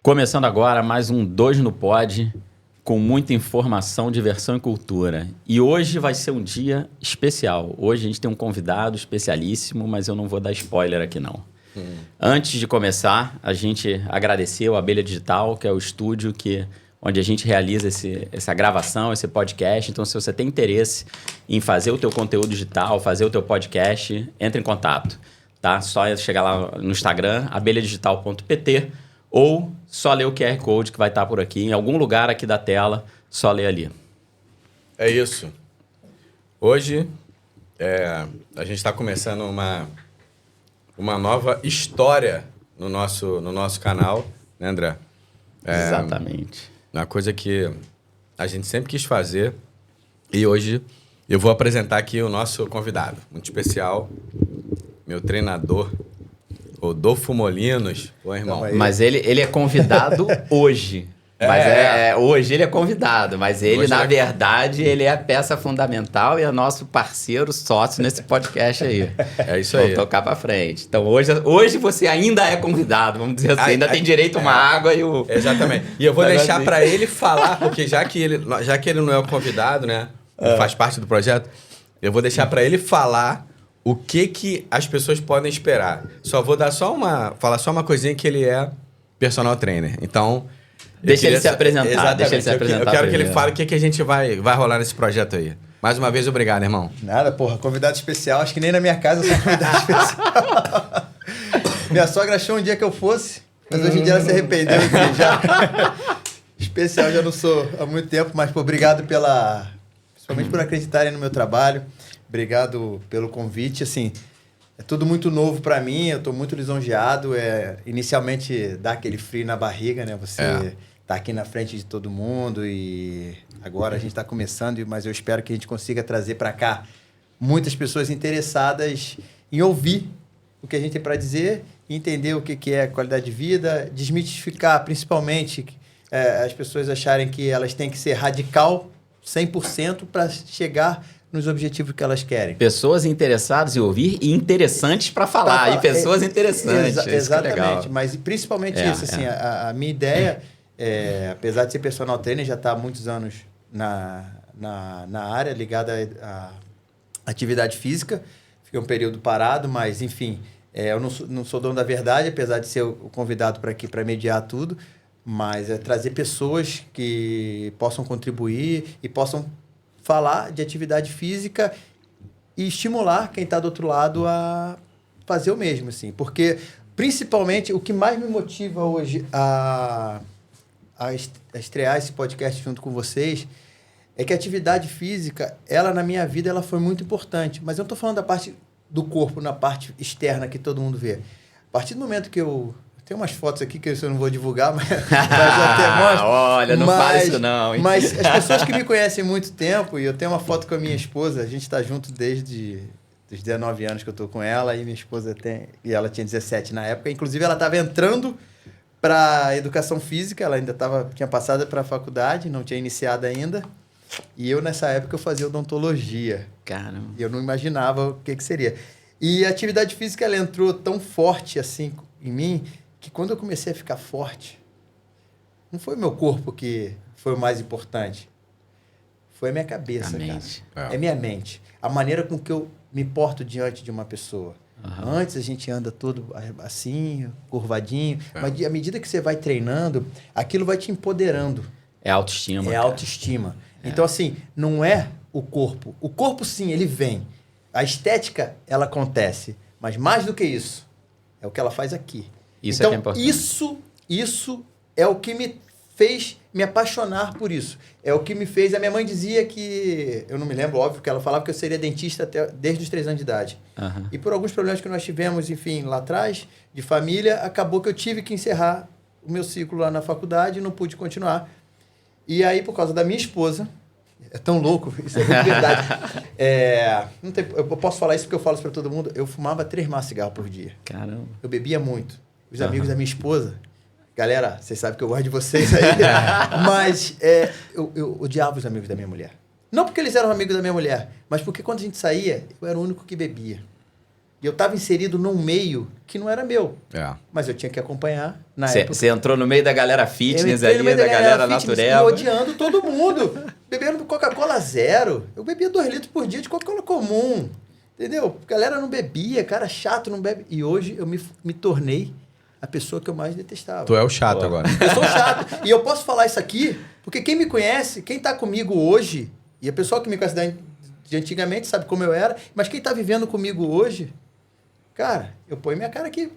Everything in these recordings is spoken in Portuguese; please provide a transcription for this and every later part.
Começando agora mais um Dois no Pod, com muita informação, diversão e cultura. E hoje vai ser um dia especial. Hoje a gente tem um convidado especialíssimo, mas eu não vou dar spoiler aqui não. Antes de começar, a gente agradeceu a Abelha Digital, que é o estúdio onde a gente realiza essa gravação, esse podcast. Então, se você tem interesse em fazer o teu conteúdo digital, fazer o teu podcast, entre em contato. Tá? Só chegar lá no Instagram, abelhadigital.pt, ou só ler o QR Code que vai estar por aqui, em algum lugar aqui da tela, só ler ali. É isso. Hoje, a gente está começando uma nova história no nosso canal, né, André? Exatamente. Uma coisa que a gente sempre quis fazer. E hoje eu vou apresentar aqui o nosso convidado, muito especial, meu treinador, Rodolfo Molinos. Ô, irmão. Mas ele é convidado hoje. Hoje ele é convidado, mas ele, na verdade, ele é a peça fundamental e é nosso parceiro, sócio nesse podcast aí. É isso aí. Vou tocar pra frente. Então, hoje você ainda é convidado, vamos dizer assim, ainda tem direito a uma água e o... Exatamente. E eu vou deixar para ele falar, porque já que ele não é o convidado, né, faz parte do projeto, eu vou deixar para ele falar o que as pessoas podem esperar. Só vou dar falar só uma coisinha, que ele é personal trainer. Então... Deixa ele se apresentar. Exatamente. Deixa ele se apresentar. Eu quero que ele fale o que a gente vai rolar nesse projeto aí. Mais uma vez, obrigado, irmão. Nada, porra. Convidado especial. Acho que nem na minha casa eu sou convidado especial. Minha sogra achou um dia que eu fosse, mas hoje em dia ela se arrependeu. Já. Especial já não sou há muito tempo, mas pô, obrigado principalmente por acreditarem no meu trabalho. Obrigado pelo convite. Assim, é tudo muito novo para mim. Eu tô muito lisonjeado. Inicialmente dá aquele frio na barriga, né? Você... tá aqui na frente de todo mundo e agora a gente está começando, mas eu espero que a gente consiga trazer para cá muitas pessoas interessadas em ouvir o que a gente tem para dizer, entender o que é qualidade de vida, desmistificar principalmente as pessoas acharem que elas têm que ser radical 100% para chegar nos objetivos que elas querem. Pessoas interessadas em ouvir e interessantes para falar. E pessoas interessantes. Exatamente, legal. Mas principalmente isso, assim, a minha ideia... apesar de ser personal trainer, já está há muitos anos na área, ligada à atividade física. Fiquei um período parado, mas, enfim, eu não sou dono da verdade, apesar de ser o convidado para aqui para mediar tudo, mas trazer pessoas que possam contribuir e possam falar de atividade física e estimular quem está do outro lado a fazer o mesmo, assim. Porque, principalmente, o que mais me motiva hoje a estrear esse podcast junto com vocês é que a atividade física, ela na minha vida, ela foi muito importante. Mas eu não estou falando da parte do corpo, na parte externa que todo mundo vê. A partir do momento que eu tenho umas fotos aqui que eu não vou divulgar, mas eu até mostro. Olha, não fala isso não. Hein? Mas as pessoas que me conhecem há muito tempo, e eu tenho uma foto com a minha esposa, a gente está junto desde os 19 anos que eu estou com ela, e minha esposa ela tinha 17 na época. Inclusive, ela estava entrando para educação física, ela ainda tinha passado para a faculdade, não tinha iniciado ainda. E eu, nessa época, eu fazia odontologia. Caramba. E eu não imaginava o que seria. E a atividade física, ela entrou tão forte assim em mim, que quando eu comecei a ficar forte, não foi o meu corpo que foi o mais importante. Foi a minha cabeça, cara. É minha mente. A maneira com que eu me porto diante de uma pessoa. Uhum. Antes a gente anda todo assim, curvadinho, mas à medida que você vai treinando, aquilo vai te empoderando. É autoestima. É autoestima. Então, assim, não é o corpo. O corpo, sim, ele vem. A estética, ela acontece. Mas mais do que isso, é o que ela faz aqui. Isso então, é que é importante. Isso é o que me fez me apaixonar por isso. É o que me fez... A minha mãe dizia que... Eu não me lembro, óbvio, que ela falava que eu seria dentista desde os 3 anos de idade. Uhum. E por alguns problemas que nós tivemos, enfim, lá atrás, de família, acabou que eu tive que encerrar o meu ciclo lá na faculdade e não pude continuar. E aí, por causa da minha esposa... É tão louco, isso é muito verdade. Eu posso falar isso porque eu falo isso para todo mundo. Eu fumava 3 maços de cigarro por dia. Caramba. Eu bebia muito. Os amigos da minha esposa... Galera, vocês sabem que eu gosto de vocês aí. Mas eu odiava os amigos da minha mulher. Não porque eles eram amigos da minha mulher, mas porque quando a gente saía, eu era o único que bebia. E eu estava inserido num meio que não era meu. Mas eu tinha que acompanhar na época. Você entrou no meio da galera fitness ali, da galera fitness, natureba. E odiando todo mundo. Bebendo Coca-Cola zero. Eu bebia 2 litros por dia de Coca-Cola comum. Entendeu? A galera não bebia, cara chato não bebe. E hoje eu me tornei a pessoa que eu mais detestava. Tu é o chato agora. Eu sou chato. E eu posso falar isso aqui, porque quem me conhece, quem tá comigo hoje, e a pessoa que me conhece de antigamente sabe como eu era, mas quem tá vivendo comigo hoje, cara, eu ponho minha cara aqui.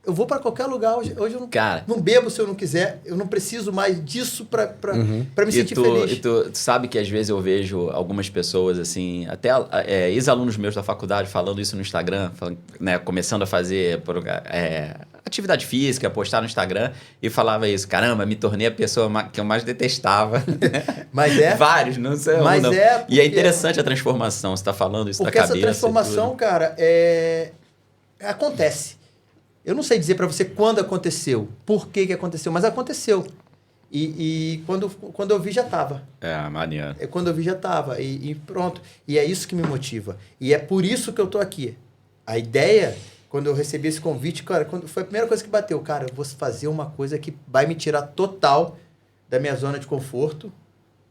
Eu vou para qualquer lugar. Hoje eu não bebo se eu não quiser. Eu não preciso mais disso para me sentir feliz. E tu sabe que às vezes eu vejo algumas pessoas, assim, até ex-alunos meus da faculdade falando isso no Instagram, né, começando a fazer atividade física, postar no Instagram, e falava isso. Caramba, me tornei a pessoa que eu mais detestava. Mas Vários, não sei. Mas não. porque, e é interessante a transformação. Você está falando isso da cabeça. Porque essa transformação, cara, acontece. Eu não sei dizer para você quando aconteceu, por que aconteceu, mas aconteceu. E quando eu vi, já estava. Maneiro. Quando eu vi, já estava. E pronto. E é isso que me motiva. E é por isso que eu tô aqui. A ideia, quando eu recebi esse convite, cara, foi a primeira coisa que bateu. Cara, eu vou fazer uma coisa que vai me tirar total da minha zona de conforto,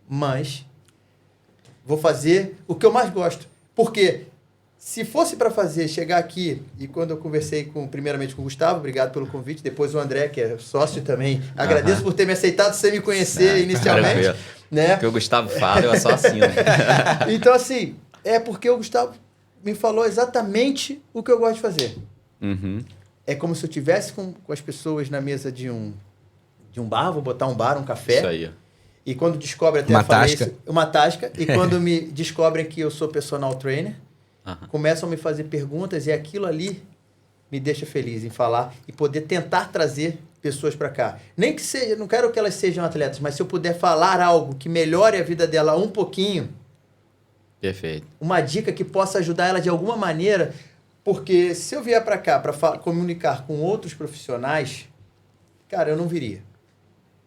mas vou fazer o que eu mais gosto. Por quê? Se fosse para chegar aqui, e quando eu conversei primeiramente com o Gustavo, obrigado pelo convite, depois o André, que é sócio também, agradeço por ter me aceitado sem me conhecer inicialmente. Né? Porque o Gustavo fala, eu só assino. Então, assim, é porque o Gustavo me falou exatamente o que eu gosto de fazer. É como se eu estivesse com as pessoas na mesa de um bar, vou botar um bar, um café. Isso aí. E quando descobrem uma tasca, e quando me descobrem que eu sou personal trainer, começam a me fazer perguntas e aquilo ali me deixa feliz em falar e poder tentar trazer pessoas para cá. Nem que seja, não quero que elas sejam atletas, mas se eu puder falar algo que melhore a vida dela um pouquinho. Perfeito. Uma dica que possa ajudar ela de alguma maneira, porque se eu vier para cá para comunicar com outros profissionais, cara, eu não viria.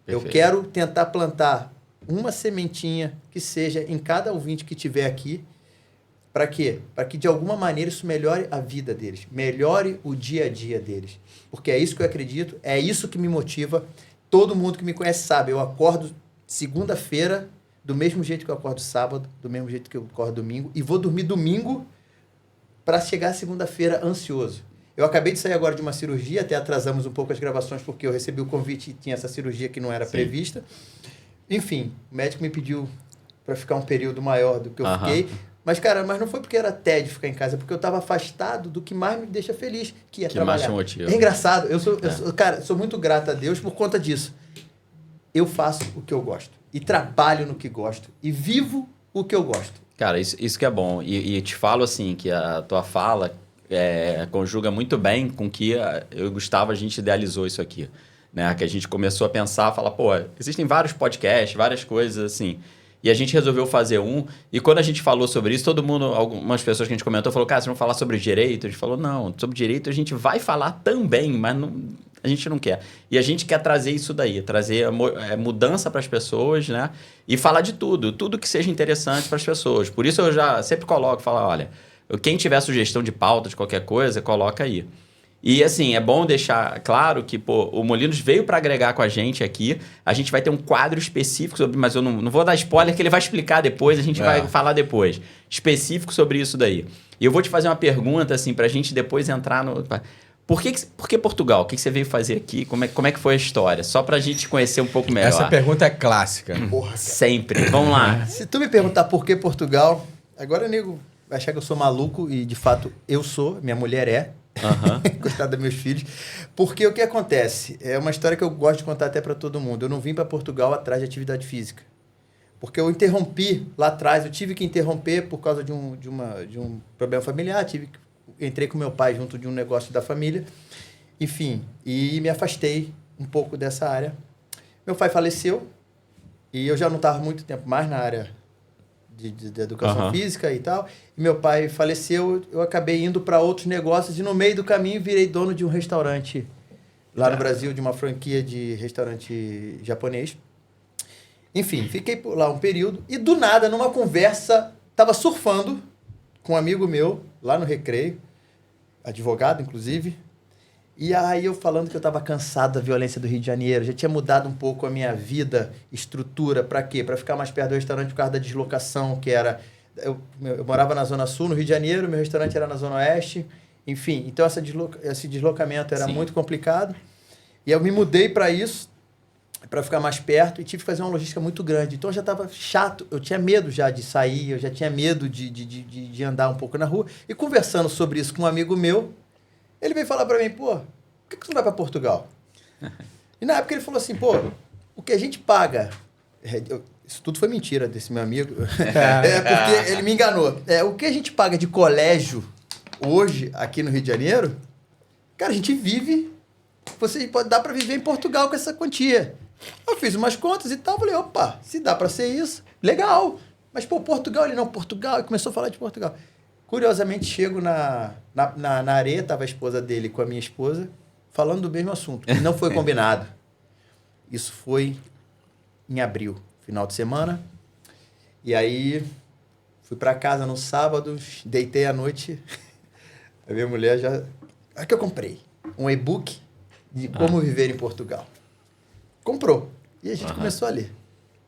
Perfeito. Eu quero tentar plantar uma sementinha que seja em cada ouvinte que tiver aqui. Para quê? Para que, de alguma maneira, isso melhore a vida deles, melhore o dia a dia deles. Porque é isso que eu acredito, é isso que me motiva. Todo mundo que me conhece sabe, eu acordo segunda-feira do mesmo jeito que eu acordo sábado, do mesmo jeito que eu acordo domingo, e vou dormir domingo para chegar segunda-feira ansioso. Eu acabei de sair agora de uma cirurgia, até atrasamos um pouco as gravações, porque eu recebi o convite e tinha essa cirurgia que não era prevista. Enfim, o médico me pediu para ficar um período maior do que eu fiquei. Mas, cara, não foi porque era tédio ficar em casa, porque eu estava afastado do que mais me deixa feliz, que é trabalhar. Mais motivo. É engraçado. Eu sou muito grato a Deus por conta disso. Eu faço o que eu gosto. E trabalho no que gosto. E vivo o que eu gosto. Cara, isso que é bom. E te falo assim, que a tua fala conjuga muito bem com que eu e o Gustavo, a gente idealizou isso aqui. Né? Que a gente começou a pensar, falar, existem vários podcasts, várias coisas assim... E a gente resolveu fazer e quando a gente falou sobre isso, todo mundo, algumas pessoas que a gente comentou, falou, cara, vocês vão falar sobre direito? A gente falou, não, sobre direito a gente vai falar também, mas a gente não quer. E a gente quer trazer isso daí, trazer mudança para as pessoas, né? E falar de tudo que seja interessante para as pessoas. Por isso eu já sempre falo, olha, quem tiver sugestão de pauta, de qualquer coisa, coloca aí. E, assim, é bom deixar claro que, o Molinos veio para agregar com a gente aqui. A gente vai ter um quadro específico sobre... Mas eu não vou dar spoiler, que ele vai explicar depois. A gente vai falar depois. Específico sobre isso daí. E eu vou te fazer uma pergunta, assim, para a gente depois entrar no... Por que Portugal? O que você veio fazer aqui? Como é que foi a história? Só para a gente conhecer um pouco melhor. Essa pergunta é clássica. Porra, sempre. Vamos lá. Se tu me perguntar por que Portugal... Agora o nego vai achar que eu sou maluco e, de fato, eu sou. Minha mulher é. Coitado dos meus filhos. Porque o que acontece? É uma história que eu gosto de contar até para todo mundo. Eu não vim para Portugal atrás de atividade física. Porque eu interrompi lá atrás, eu tive que interromper por causa de um problema familiar, entrei com meu pai junto de um negócio da família, enfim, e me afastei um pouco dessa área. Meu pai faleceu e eu já não estava muito tempo mais na área de educação física e tal. E meu pai faleceu, eu acabei indo para outros negócios e no meio do caminho virei dono de um restaurante lá no Brasil, de uma franquia de restaurante japonês. Enfim, fiquei por lá um período e do nada, numa conversa, estava surfando com um amigo meu lá no Recreio, advogado, inclusive. E aí eu falando que eu estava cansado da violência do Rio de Janeiro, já tinha mudado um pouco a minha vida, estrutura, para quê? Para ficar mais perto do restaurante por causa da deslocação, que era... Eu morava na Zona Sul, no Rio de Janeiro, meu restaurante era na Zona Oeste, enfim. Então esse deslocamento era muito complicado. E eu me mudei para isso, para ficar mais perto, e tive que fazer uma logística muito grande. Então já estava chato, eu tinha medo já de sair, eu já tinha medo de andar um pouco na rua. E conversando sobre isso com um amigo meu, ele veio falar para mim, pô, por que você não vai para Portugal? E na época ele falou assim, pô, o que a gente paga... Isso tudo foi mentira desse meu amigo. Porque ele me enganou. O que a gente paga de colégio hoje, aqui no Rio de Janeiro, cara, a gente vive... Você pode dar para viver em Portugal com essa quantia. Eu fiz umas contas e tal, falei, opa, se dá para ser isso, legal. Mas, pô, Portugal, ele não, Portugal, e começou a falar de Portugal. Curiosamente, chego na areia, estava a esposa dele com a minha esposa, falando do mesmo assunto, que não foi combinado. Isso foi em abril, final de semana. E aí, fui para casa no sábado, deitei à noite, a minha mulher já... Olha que eu comprei, um e-book de como viver em Portugal. Comprou. E a gente começou a ler.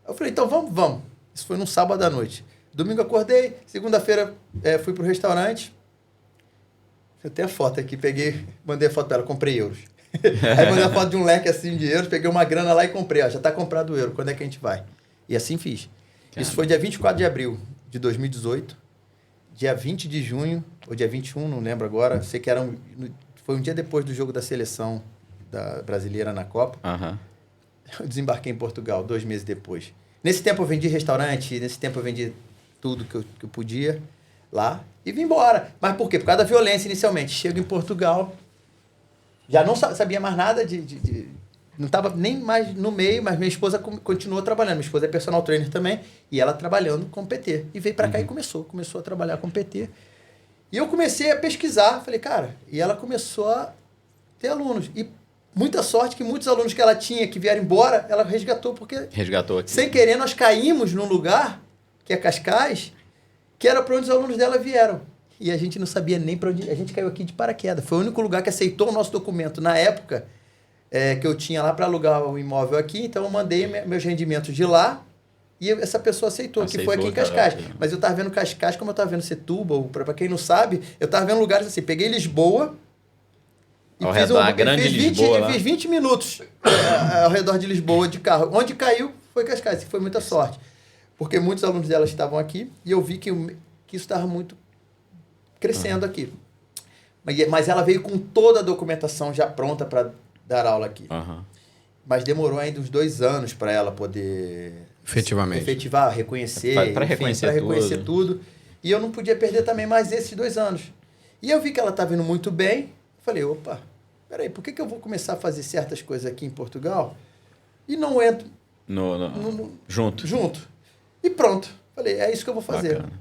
Eu falei, então vamos. Isso foi num sábado à noite. Domingo acordei, segunda-feira fui pro restaurante. Eu tenho a foto aqui, mandei a foto pra ela, comprei euros. Aí mandei a foto de um leque assim de euros, peguei uma grana lá e comprei. Já tá comprado o euro, quando é que a gente vai? E assim fiz. Caramba. Isso foi dia 24 de abril de 2018. Dia 20 de junho, ou dia 21, não lembro agora. Sei que foi um dia depois do jogo da seleção brasileira na Copa. Eu desembarquei em Portugal 2 meses depois. Nesse tempo eu vendi restaurante, nesse tempo eu vendi tudo que eu podia lá e vim embora. Mas por quê? Por causa da violência inicialmente. Chego em Portugal, já não sabia mais nada não estava nem mais no meio, mas minha esposa continuou trabalhando. Minha esposa é personal trainer também e ela trabalhando com PT. E veio para cá e começou a trabalhar com PT. E eu comecei a pesquisar, falei, cara, e ela começou a ter alunos. E muita sorte que muitos alunos que ela tinha que vieram embora, ela resgatou, porque... Resgatou aqui. Sem querer, nós caímos num lugar, que é Cascais, que era para onde os alunos dela vieram. E a gente não sabia nem para onde... A gente caiu aqui de paraquedas. Foi o único lugar que aceitou o nosso documento. Na época, que eu tinha lá para alugar o imóvel aqui, então eu mandei meus rendimentos de lá, e essa pessoa aceitou, que foi aqui em Cascais. Mas eu estava vendo Cascais como eu estava vendo Setúbal. Para quem não sabe, eu estava vendo lugares assim. Peguei Lisboa... Ao redor, a grande Lisboa. Fiz 20 minutos ao redor de Lisboa de carro. Onde caiu foi Cascais. Foi muita sorte. Porque muitos alunos dela estavam aqui e eu vi que isso estava muito crescendo aqui. Mas ela veio com toda a documentação já pronta para dar aula aqui. Mas demorou ainda uns 2 anos para ela poder... Efetivar, reconhecer. Para reconhecer tudo. E eu não podia perder também mais esses 2 anos. E eu vi que ela estava indo muito bem. Falei, opa, peraí, por que eu vou começar a fazer certas coisas aqui em Portugal e não entro junto? E pronto. Falei, é isso que eu vou fazer. Bacana.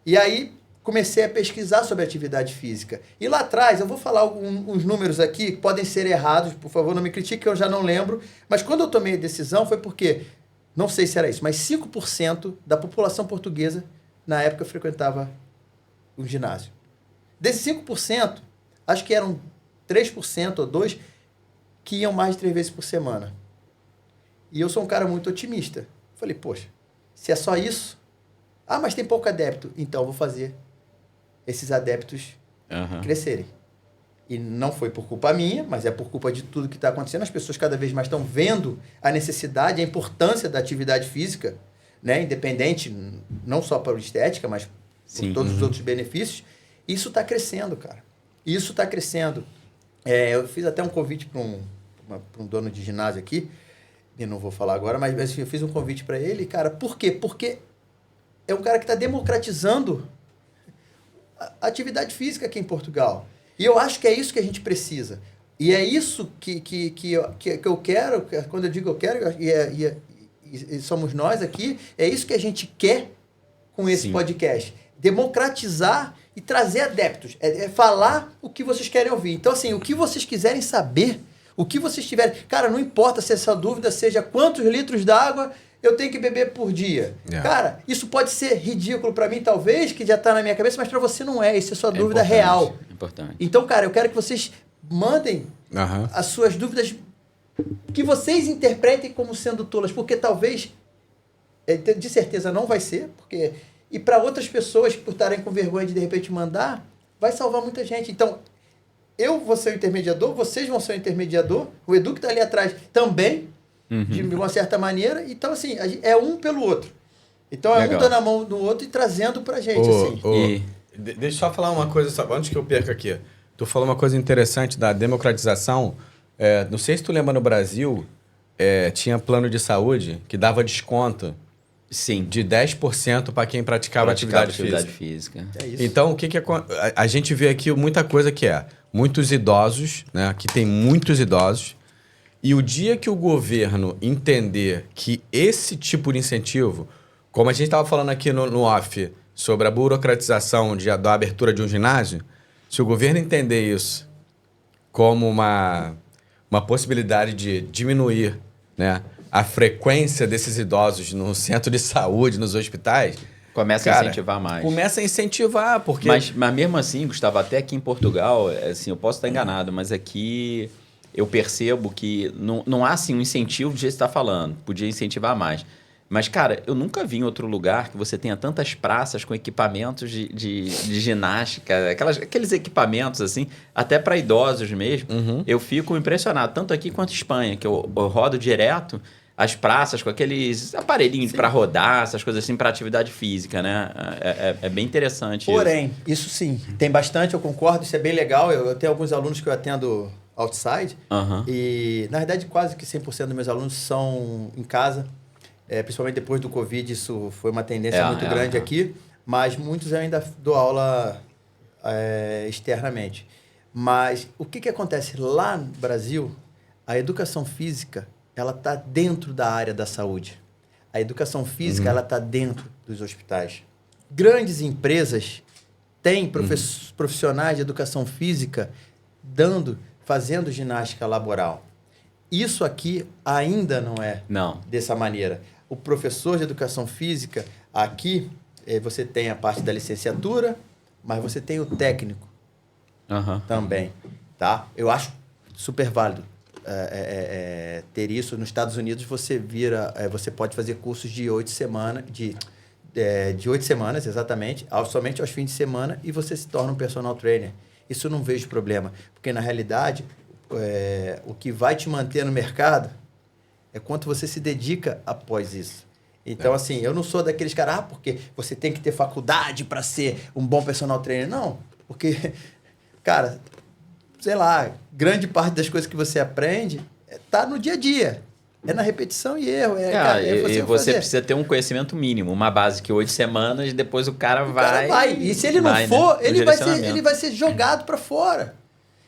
E aí comecei a pesquisar sobre atividade física. E lá atrás, eu vou falar uns números aqui que podem ser errados, por favor, não me critique, que eu já não lembro. Mas quando eu tomei a decisão foi porque, não sei se era isso, mas 5% da população portuguesa, na época, frequentava um ginásio. Desses 5%, acho que eram 3% ou 2% que iam mais de 3 vezes por semana. E eu sou um cara muito otimista. Falei, poxa, se é só isso... mas tem pouco adepto. Então, eu vou fazer esses adeptos crescerem. E não foi por culpa minha, mas é por culpa de tudo que está acontecendo. As pessoas cada vez mais estão vendo a necessidade, a importância da atividade física, né? Independente, não só para a estética, mas por todos os outros benefícios. Isso está crescendo, cara. Isso está crescendo. Eu fiz até um convite para um dono de ginásio aqui, e não vou falar agora, mas assim, eu fiz um convite para ele, cara. Por quê? Porque é um cara que está democratizando a atividade física aqui em Portugal. E eu acho que é isso que a gente precisa. E é isso que eu quero, quando eu digo eu quero, e somos nós aqui, é isso que a gente quer com esse podcast. Democratizar e trazer adeptos. É falar o que vocês querem ouvir. Então, assim, o que vocês quiserem saber, o que vocês tiverem... Cara, não importa se essa dúvida seja quantos litros d'água eu tenho que beber por dia. Cara, isso pode ser ridículo para mim, talvez, que já está na minha cabeça, mas para você não é. Isso é sua dúvida real. Importante. Então, cara, eu quero que vocês mandem as suas dúvidas que vocês interpretem como sendo tolas, porque talvez, de certeza não vai ser, porque e para outras pessoas que por estarem com vergonha de repente mandar, vai salvar muita gente. Então, eu vou ser o intermediador, vocês vão ser o intermediador, o Edu que está ali atrás também, de uma certa maneira. Então, assim, é um pelo outro. Então, é um dando a mão no outro e trazendo pra gente, assim. Deixa eu só falar uma coisa, antes que eu perca aqui. Tu falou uma coisa interessante da democratização. Não sei se tu lembra, no Brasil, tinha plano de saúde que dava desconto. Sim. De 10% para quem praticava atividade física. É isso. Então, a gente vê aqui muita coisa que muitos idosos, né? Aqui tem muitos idosos. E o dia que o governo entender que esse tipo de incentivo, como a gente estava falando aqui no off, sobre a burocratização da abertura de um ginásio, se o governo entender isso como uma possibilidade de diminuir, né, a frequência desses idosos no centro de saúde, nos hospitais... Começa a incentivar mais. Começa a incentivar, porque... Mas mesmo assim, Gustavo, até aqui em Portugal, assim, eu posso estar enganado, mas aqui eu percebo que não há, assim, um incentivo do jeito que você está falando. Podia incentivar mais. Mas, cara, eu nunca vi em outro lugar que você tenha tantas praças com equipamentos de ginástica, aqueles equipamentos, assim, até para idosos mesmo. Eu fico impressionado, tanto aqui quanto em Espanha, que eu rodo direto as praças com aqueles aparelhinhos para rodar, essas coisas assim, para atividade física, né? É bem interessante. Porém, isso sim, tem bastante, eu concordo, isso é bem legal. Eu tenho alguns alunos que eu atendo outside e, na verdade, quase que 100% dos meus alunos são em casa. Principalmente depois do Covid, isso foi uma tendência muito grande aqui, mas muitos eu ainda dou aula externamente. Mas o que acontece lá no Brasil? A educação física, ela está dentro da área da saúde. A educação física, ela está dentro dos hospitais. Grandes empresas têm profissionais de educação física fazendo ginástica laboral. Isso aqui ainda não é dessa maneira. O professor de educação física, aqui, você tem a parte da licenciatura, mas você tem o técnico também. Tá? Eu acho super válido ter isso. Nos Estados Unidos, você pode fazer cursos de 8 semanas, de 8 semanas, exatamente, somente aos fins de semana, e você se torna um personal trainer. Isso eu não vejo problema, porque, na realidade, o que vai te manter no mercado é quanto você se dedica após isso. Então, assim, eu não sou daqueles caras, porque você tem que ter faculdade para ser um bom personal trainer. Não, porque, cara, sei lá, grande parte das coisas que você aprende tá no dia a dia. É na repetição e erro. Você precisa ter um conhecimento mínimo, uma base que 8 semanas, depois o cara vai. E se ele não for, né? ele vai ser jogado para fora.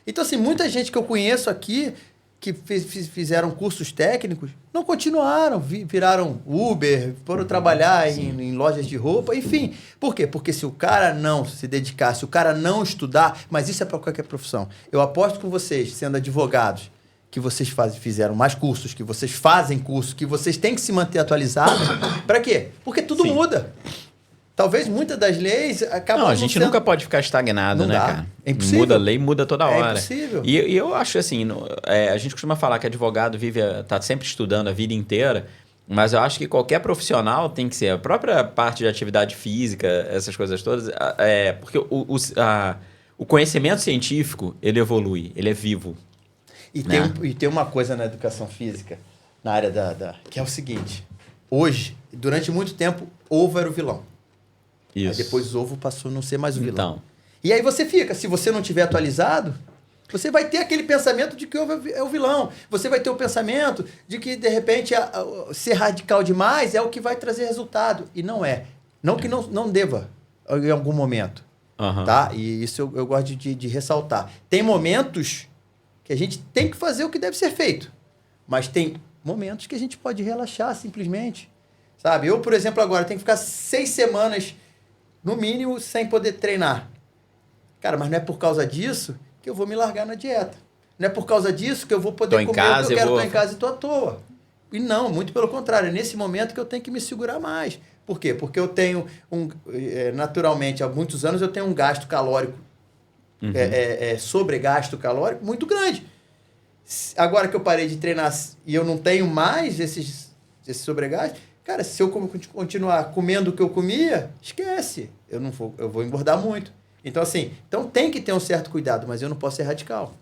Então, assim, muita gente que eu conheço aqui, que fizeram cursos técnicos, não continuaram, viraram Uber, foram trabalhar em lojas de roupa, enfim. Por quê? Porque se o cara não se dedicar, se o cara não estudar, mas isso é para qualquer profissão. Eu aposto com vocês, sendo advogados, que vocês fizeram mais cursos, que vocês fazem cursos, que vocês têm que se manter atualizados. Para quê? Porque tudo muda. Talvez muitas das leis acabam... Não, a gente nunca pode ficar estagnado, né, cara? É impossível. Muda a lei, muda toda hora. É impossível. E eu acho assim, a gente costuma falar que advogado tá sempre estudando a vida inteira, mas eu acho que qualquer profissional tem que ser a própria parte de atividade física, essas coisas todas, porque o conhecimento científico, ele evolui, ele é vivo. E tem uma coisa na educação física, na área que é o seguinte: hoje, durante muito tempo, ovo era o vilão. Isso. Aí depois o ovo passou a não ser mais o vilão. Então. E aí você fica, se você não tiver atualizado, você vai ter aquele pensamento de que o ovo é o vilão. Você vai ter o pensamento de que, de repente, ser radical demais é o que vai trazer resultado. E não é. Não que não deva, em algum momento. Tá? E isso eu gosto de ressaltar. Tem momentos que a gente tem que fazer o que deve ser feito. Mas tem momentos que a gente pode relaxar simplesmente. Sabe? Eu, por exemplo, agora tenho que ficar 6 semanas, no mínimo, sem poder treinar. Cara, mas não é por causa disso que eu vou me largar na dieta. Não é por causa disso que eu vou poder comer o que eu quero, estou em casa e estou à toa. E não, muito pelo contrário. É nesse momento que eu tenho que me segurar mais. Por quê? Porque eu tenho naturalmente, há muitos anos, eu tenho um gasto calórico sobregasto calórico muito grande. Agora que eu parei de treinar e eu não tenho mais esse sobregasto, cara, se eu continuar comendo o que eu comia, esquece. Eu vou engordar muito. Então, assim, tem que ter um certo cuidado, mas eu não posso ser radical.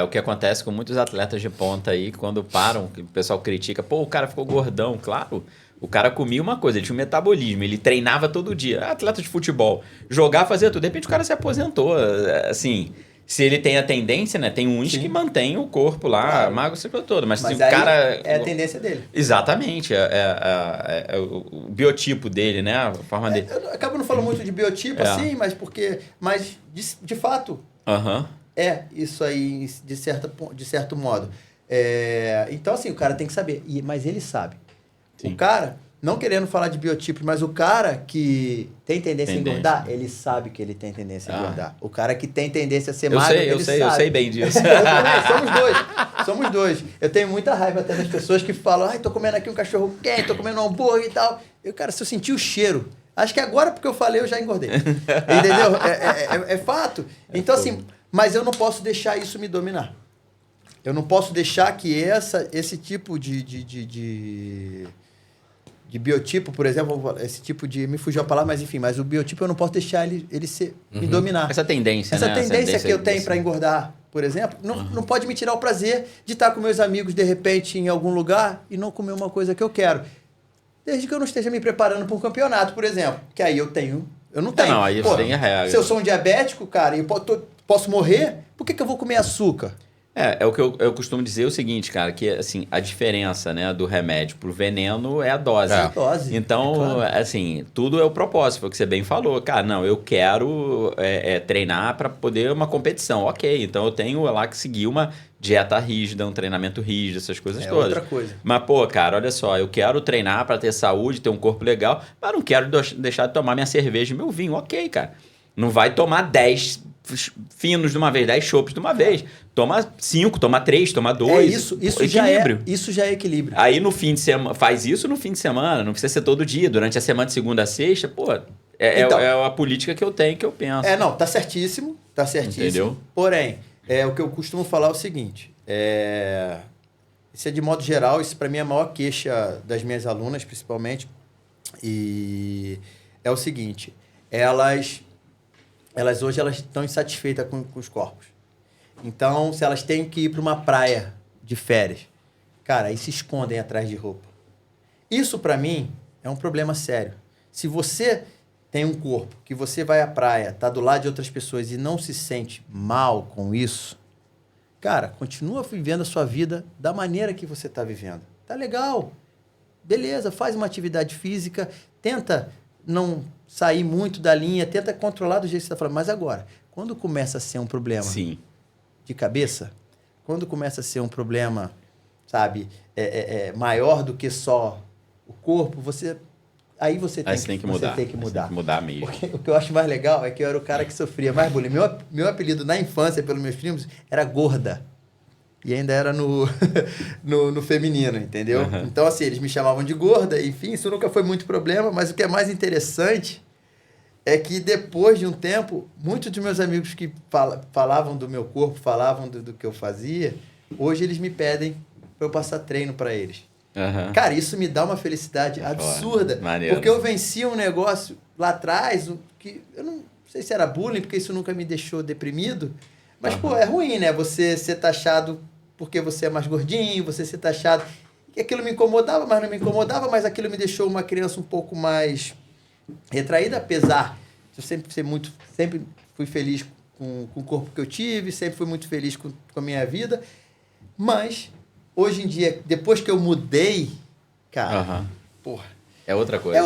O que acontece com muitos atletas de ponta aí, quando param, que o pessoal critica, pô, o cara ficou gordão. Claro, o cara comia uma coisa, ele tinha um metabolismo, ele treinava todo dia. Atleta de futebol, jogar, fazer tudo. De repente o cara se aposentou. Assim, se ele tem a tendência, né? Tem uns que mantêm o corpo lá, claro, magro o ciclo todo. Mas se o cara... é a tendência dele. Exatamente. É o biotipo dele, né? A forma dele. Eu acabo não falando muito de biotipo, assim, mas de fato... isso aí, de certo modo. Então, assim, o cara tem que saber. Mas ele sabe. Sim. O cara, não querendo falar de biotipo, mas o cara que tem tendência a engordar, ele sabe que ele tem tendência a engordar. O cara que tem tendência a ser magro, ele sabe. Eu sei bem disso. Somos dois. Eu tenho muita raiva até das pessoas que falam, tô comendo aqui um cachorro quente, tô comendo um hambúrguer e tal. Cara, se eu sentir o cheiro... Acho que agora, porque eu falei, eu já engordei. Entendeu? É fato. Então, assim... Mas eu não posso deixar isso me dominar. Eu não posso deixar que esse tipo de biotipo, por exemplo, esse tipo de... Me fugiu a palavra, mas enfim, mas o biotipo eu não posso deixar ele me dominar. Essa tendência, Essa tendência que eu tenho para engordar, por exemplo, não pode me tirar o prazer de estar com meus amigos, de repente, em algum lugar e não comer uma coisa que eu quero. Desde que eu não esteja me preparando para um campeonato, por exemplo. Que aí eu não tenho. Não, aí você tem a regra. Se eu sou um diabético, cara, e eu posso morrer, por que eu vou comer açúcar? É o que eu costumo dizer o seguinte, cara, que assim, a diferença, né, do remédio pro veneno é a dose. A dose. Então, claro, assim, tudo é o propósito, foi o que você bem falou. Cara, não, eu quero treinar para poder uma competição. Ok, então eu tenho lá que seguir uma dieta rígida, um treinamento rígido, essas coisas todas. Outra coisa. Mas, pô, cara, olha só, eu quero treinar para ter saúde, ter um corpo legal, mas não quero deixar de tomar minha cerveja e meu vinho. Ok, cara. Não vai tomar 10 finos de uma vez, 10 chopps de uma vez. Toma 5, toma 3, toma 2. Isso já é equilíbrio. Aí no fim de semana, faz isso no fim de semana, não precisa ser todo dia, durante a semana de segunda a sexta, pô, é a política que eu tenho, que eu penso. Não, tá certíssimo. Entendeu? Porém, o que eu costumo falar é o seguinte, isso é de modo geral, isso para mim é a maior queixa das minhas alunas, principalmente, e é o seguinte, elas hoje estão insatisfeitas com os corpos. Então, se elas têm que ir para uma praia de férias, cara, aí se escondem atrás de roupa. Isso, para mim, é um problema sério. Se você tem um corpo que você vai à praia, tá do lado de outras pessoas e não se sente mal com isso, cara, continua vivendo a sua vida da maneira que você está vivendo. Tá legal. Beleza, faz uma atividade física, tenta não sair muito da linha, tenta controlar do jeito que você está falando. Mas agora, quando começa a ser um problema de cabeça, quando começa a ser um problema, sabe, maior do que só o corpo, você tem que mudar. Você tem que mudar mesmo. Porque o que eu acho mais legal é que eu era o cara que sofria mais bullying. Meu apelido na infância, pelos meus primos, era Gorda. E ainda era no feminino, entendeu? Uhum. Então, assim, eles me chamavam de gorda, enfim, isso nunca foi muito problema, mas o que é mais interessante é que depois de um tempo, muitos dos meus amigos que falavam do meu corpo, falavam do que eu fazia, hoje eles me pedem para eu passar treino para eles. Uhum. Cara, isso me dá uma felicidade absurda, maneiro. Porque eu venci um negócio lá atrás, que eu não sei se era bullying, porque isso nunca me deixou deprimido, mas, pô, é ruim, né? Você ser taxado porque você é mais gordinho, você ser taxado... E aquilo me incomodava, mas não me incomodava, mas aquilo me deixou uma criança um pouco mais retraída, apesar de eu sempre fui feliz com o corpo que eu tive, sempre fui muito feliz com a minha vida, mas hoje em dia, depois que eu mudei, cara, porra... É outra coisa.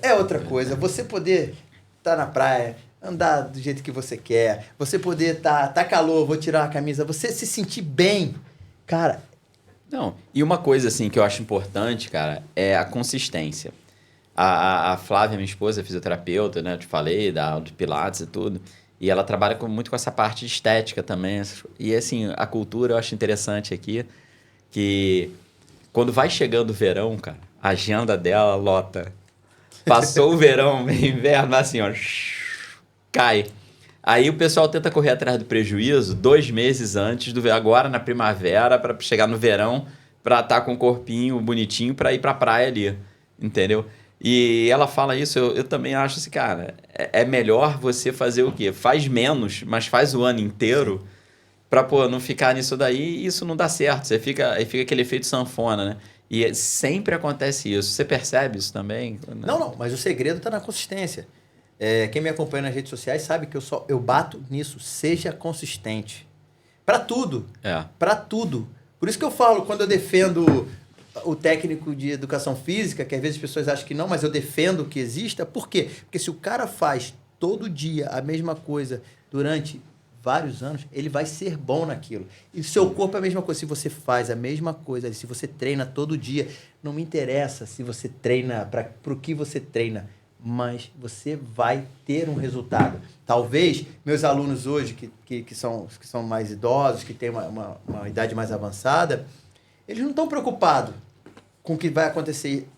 É outra coisa. Você poder estar na praia, andar do jeito que você quer, você poder tá calor, vou tirar a camisa, você se sentir bem, cara. Não, e uma coisa assim que eu acho importante, cara, é a consistência. A Flávia, minha esposa, é fisioterapeuta, né? Eu te falei, da aula de pilates e tudo. E ela trabalha muito com essa parte de estética também. E assim, a cultura eu acho interessante aqui, que quando vai chegando o verão, cara, a agenda dela lota. Passou o verão, inverno, assim, ó, cai. Aí o pessoal tenta correr atrás do prejuízo 2 meses antes do agora na primavera, para chegar no verão, para estar com o corpinho bonitinho para ir para a praia ali, entendeu? E ela fala isso, eu também acho assim, cara, é melhor você fazer o quê? Faz menos, mas faz o ano inteiro para não ficar nisso daí e isso não dá certo. Aí fica aquele efeito sanfona, né? E sempre acontece isso. Você percebe isso também? Não, mas o segredo está na consistência. Quem me acompanha nas redes sociais sabe que eu bato nisso. Seja consistente. Para tudo. Para tudo. Por isso que eu falo, quando eu defendo o técnico de educação física, que às vezes as pessoas acham que não, mas eu defendo que exista. Por quê? Porque se o cara faz todo dia a mesma coisa durante vários anos, ele vai ser bom naquilo. E o seu corpo é a mesma coisa. Se você faz a mesma coisa, se você treina todo dia, não me interessa se você treina para o que você treina, mas você vai ter um resultado. Talvez meus alunos hoje, que são mais idosos, que têm uma idade mais avançada, eles não estão preocupados com o que vai acontecer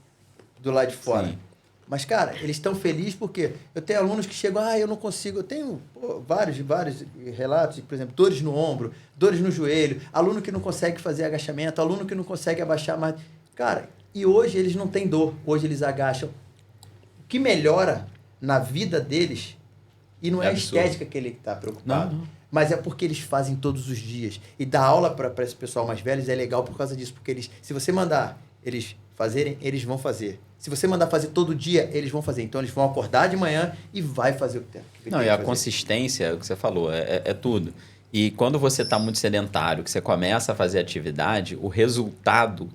do lado de fora. Sim. Mas, cara, eles estão felizes porque eu tenho alunos que chegam, eu não consigo. Eu tenho vários relatos, por exemplo, dores no ombro, dores no joelho, aluno que não consegue fazer agachamento, aluno que não consegue abaixar mais. Cara, e hoje eles não têm dor, hoje eles agacham. O que melhora na vida deles, e não é a estética que ele está preocupado, mas é porque eles fazem todos os dias. E dar aula para esse pessoal mais velho é legal por causa disso, porque se você mandar eles fazerem, eles vão fazer. Se você mandar fazer todo dia, eles vão fazer. Então, eles vão acordar de manhã e vai fazer o que tem que fazer. E a consistência, o que você falou, é tudo. E quando você está muito sedentário, que você começa a fazer atividade, o resultado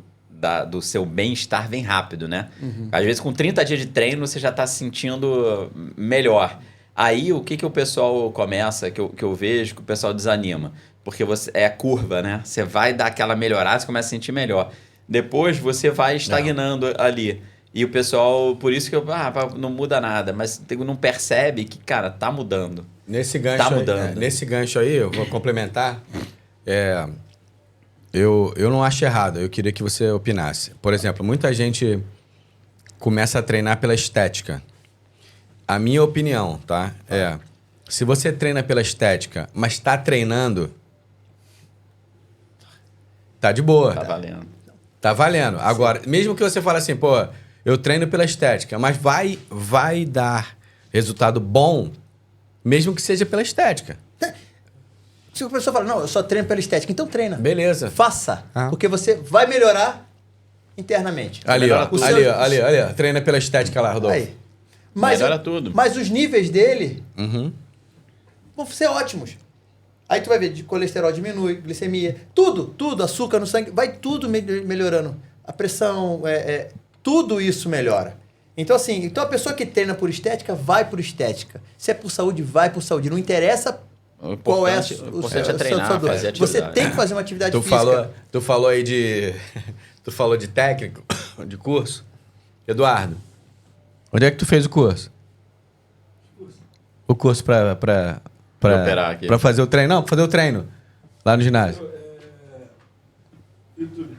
do seu bem-estar vem rápido, né? Às vezes, com 30 dias de treino, você já está se sentindo melhor. Aí, o que o pessoal começa, que eu vejo, que o pessoal desanima? Porque é curva, né? Você vai dar aquela melhorada, você começa a sentir melhor. Depois, você vai estagnando ali. E o pessoal, por isso que não muda nada, mas não percebe que, cara, tá mudando. Nesse gancho aí, eu vou complementar. Eu não acho errado, eu queria que você opinasse. Por exemplo, muita gente começa a treinar pela estética. A minha opinião, tá? Se você treina pela estética, mas está treinando, tá de boa. Tá valendo. Tá valendo. Agora, mesmo que você fale assim, eu treino pela estética, mas vai dar resultado bom, mesmo que seja pela estética. Se a pessoa fala, não, eu só treino pela estética, então treina. Beleza. Faça, porque você vai melhorar internamente. Ali, ó. Treina pela estética lá, Rodolfo. Aí. Melhora tudo. Mas os níveis dele vão ser ótimos. Aí tu vai ver, de colesterol diminui, glicemia, tudo, açúcar no sangue, vai tudo melhorando. A pressão, tudo isso melhora. Então, assim, a pessoa que treina por estética, vai por estética. Se é por saúde, vai por saúde. Não interessa qual é o importante é treinar, fazer atividade. Você tem que fazer uma atividade física. Tu falou aí tu falou de técnico, de curso. Eduardo, onde é que tu fez o curso? O curso pra operar aqui. Pra fazer o treino? Não, pra fazer o treino. Lá no ginásio. YouTube.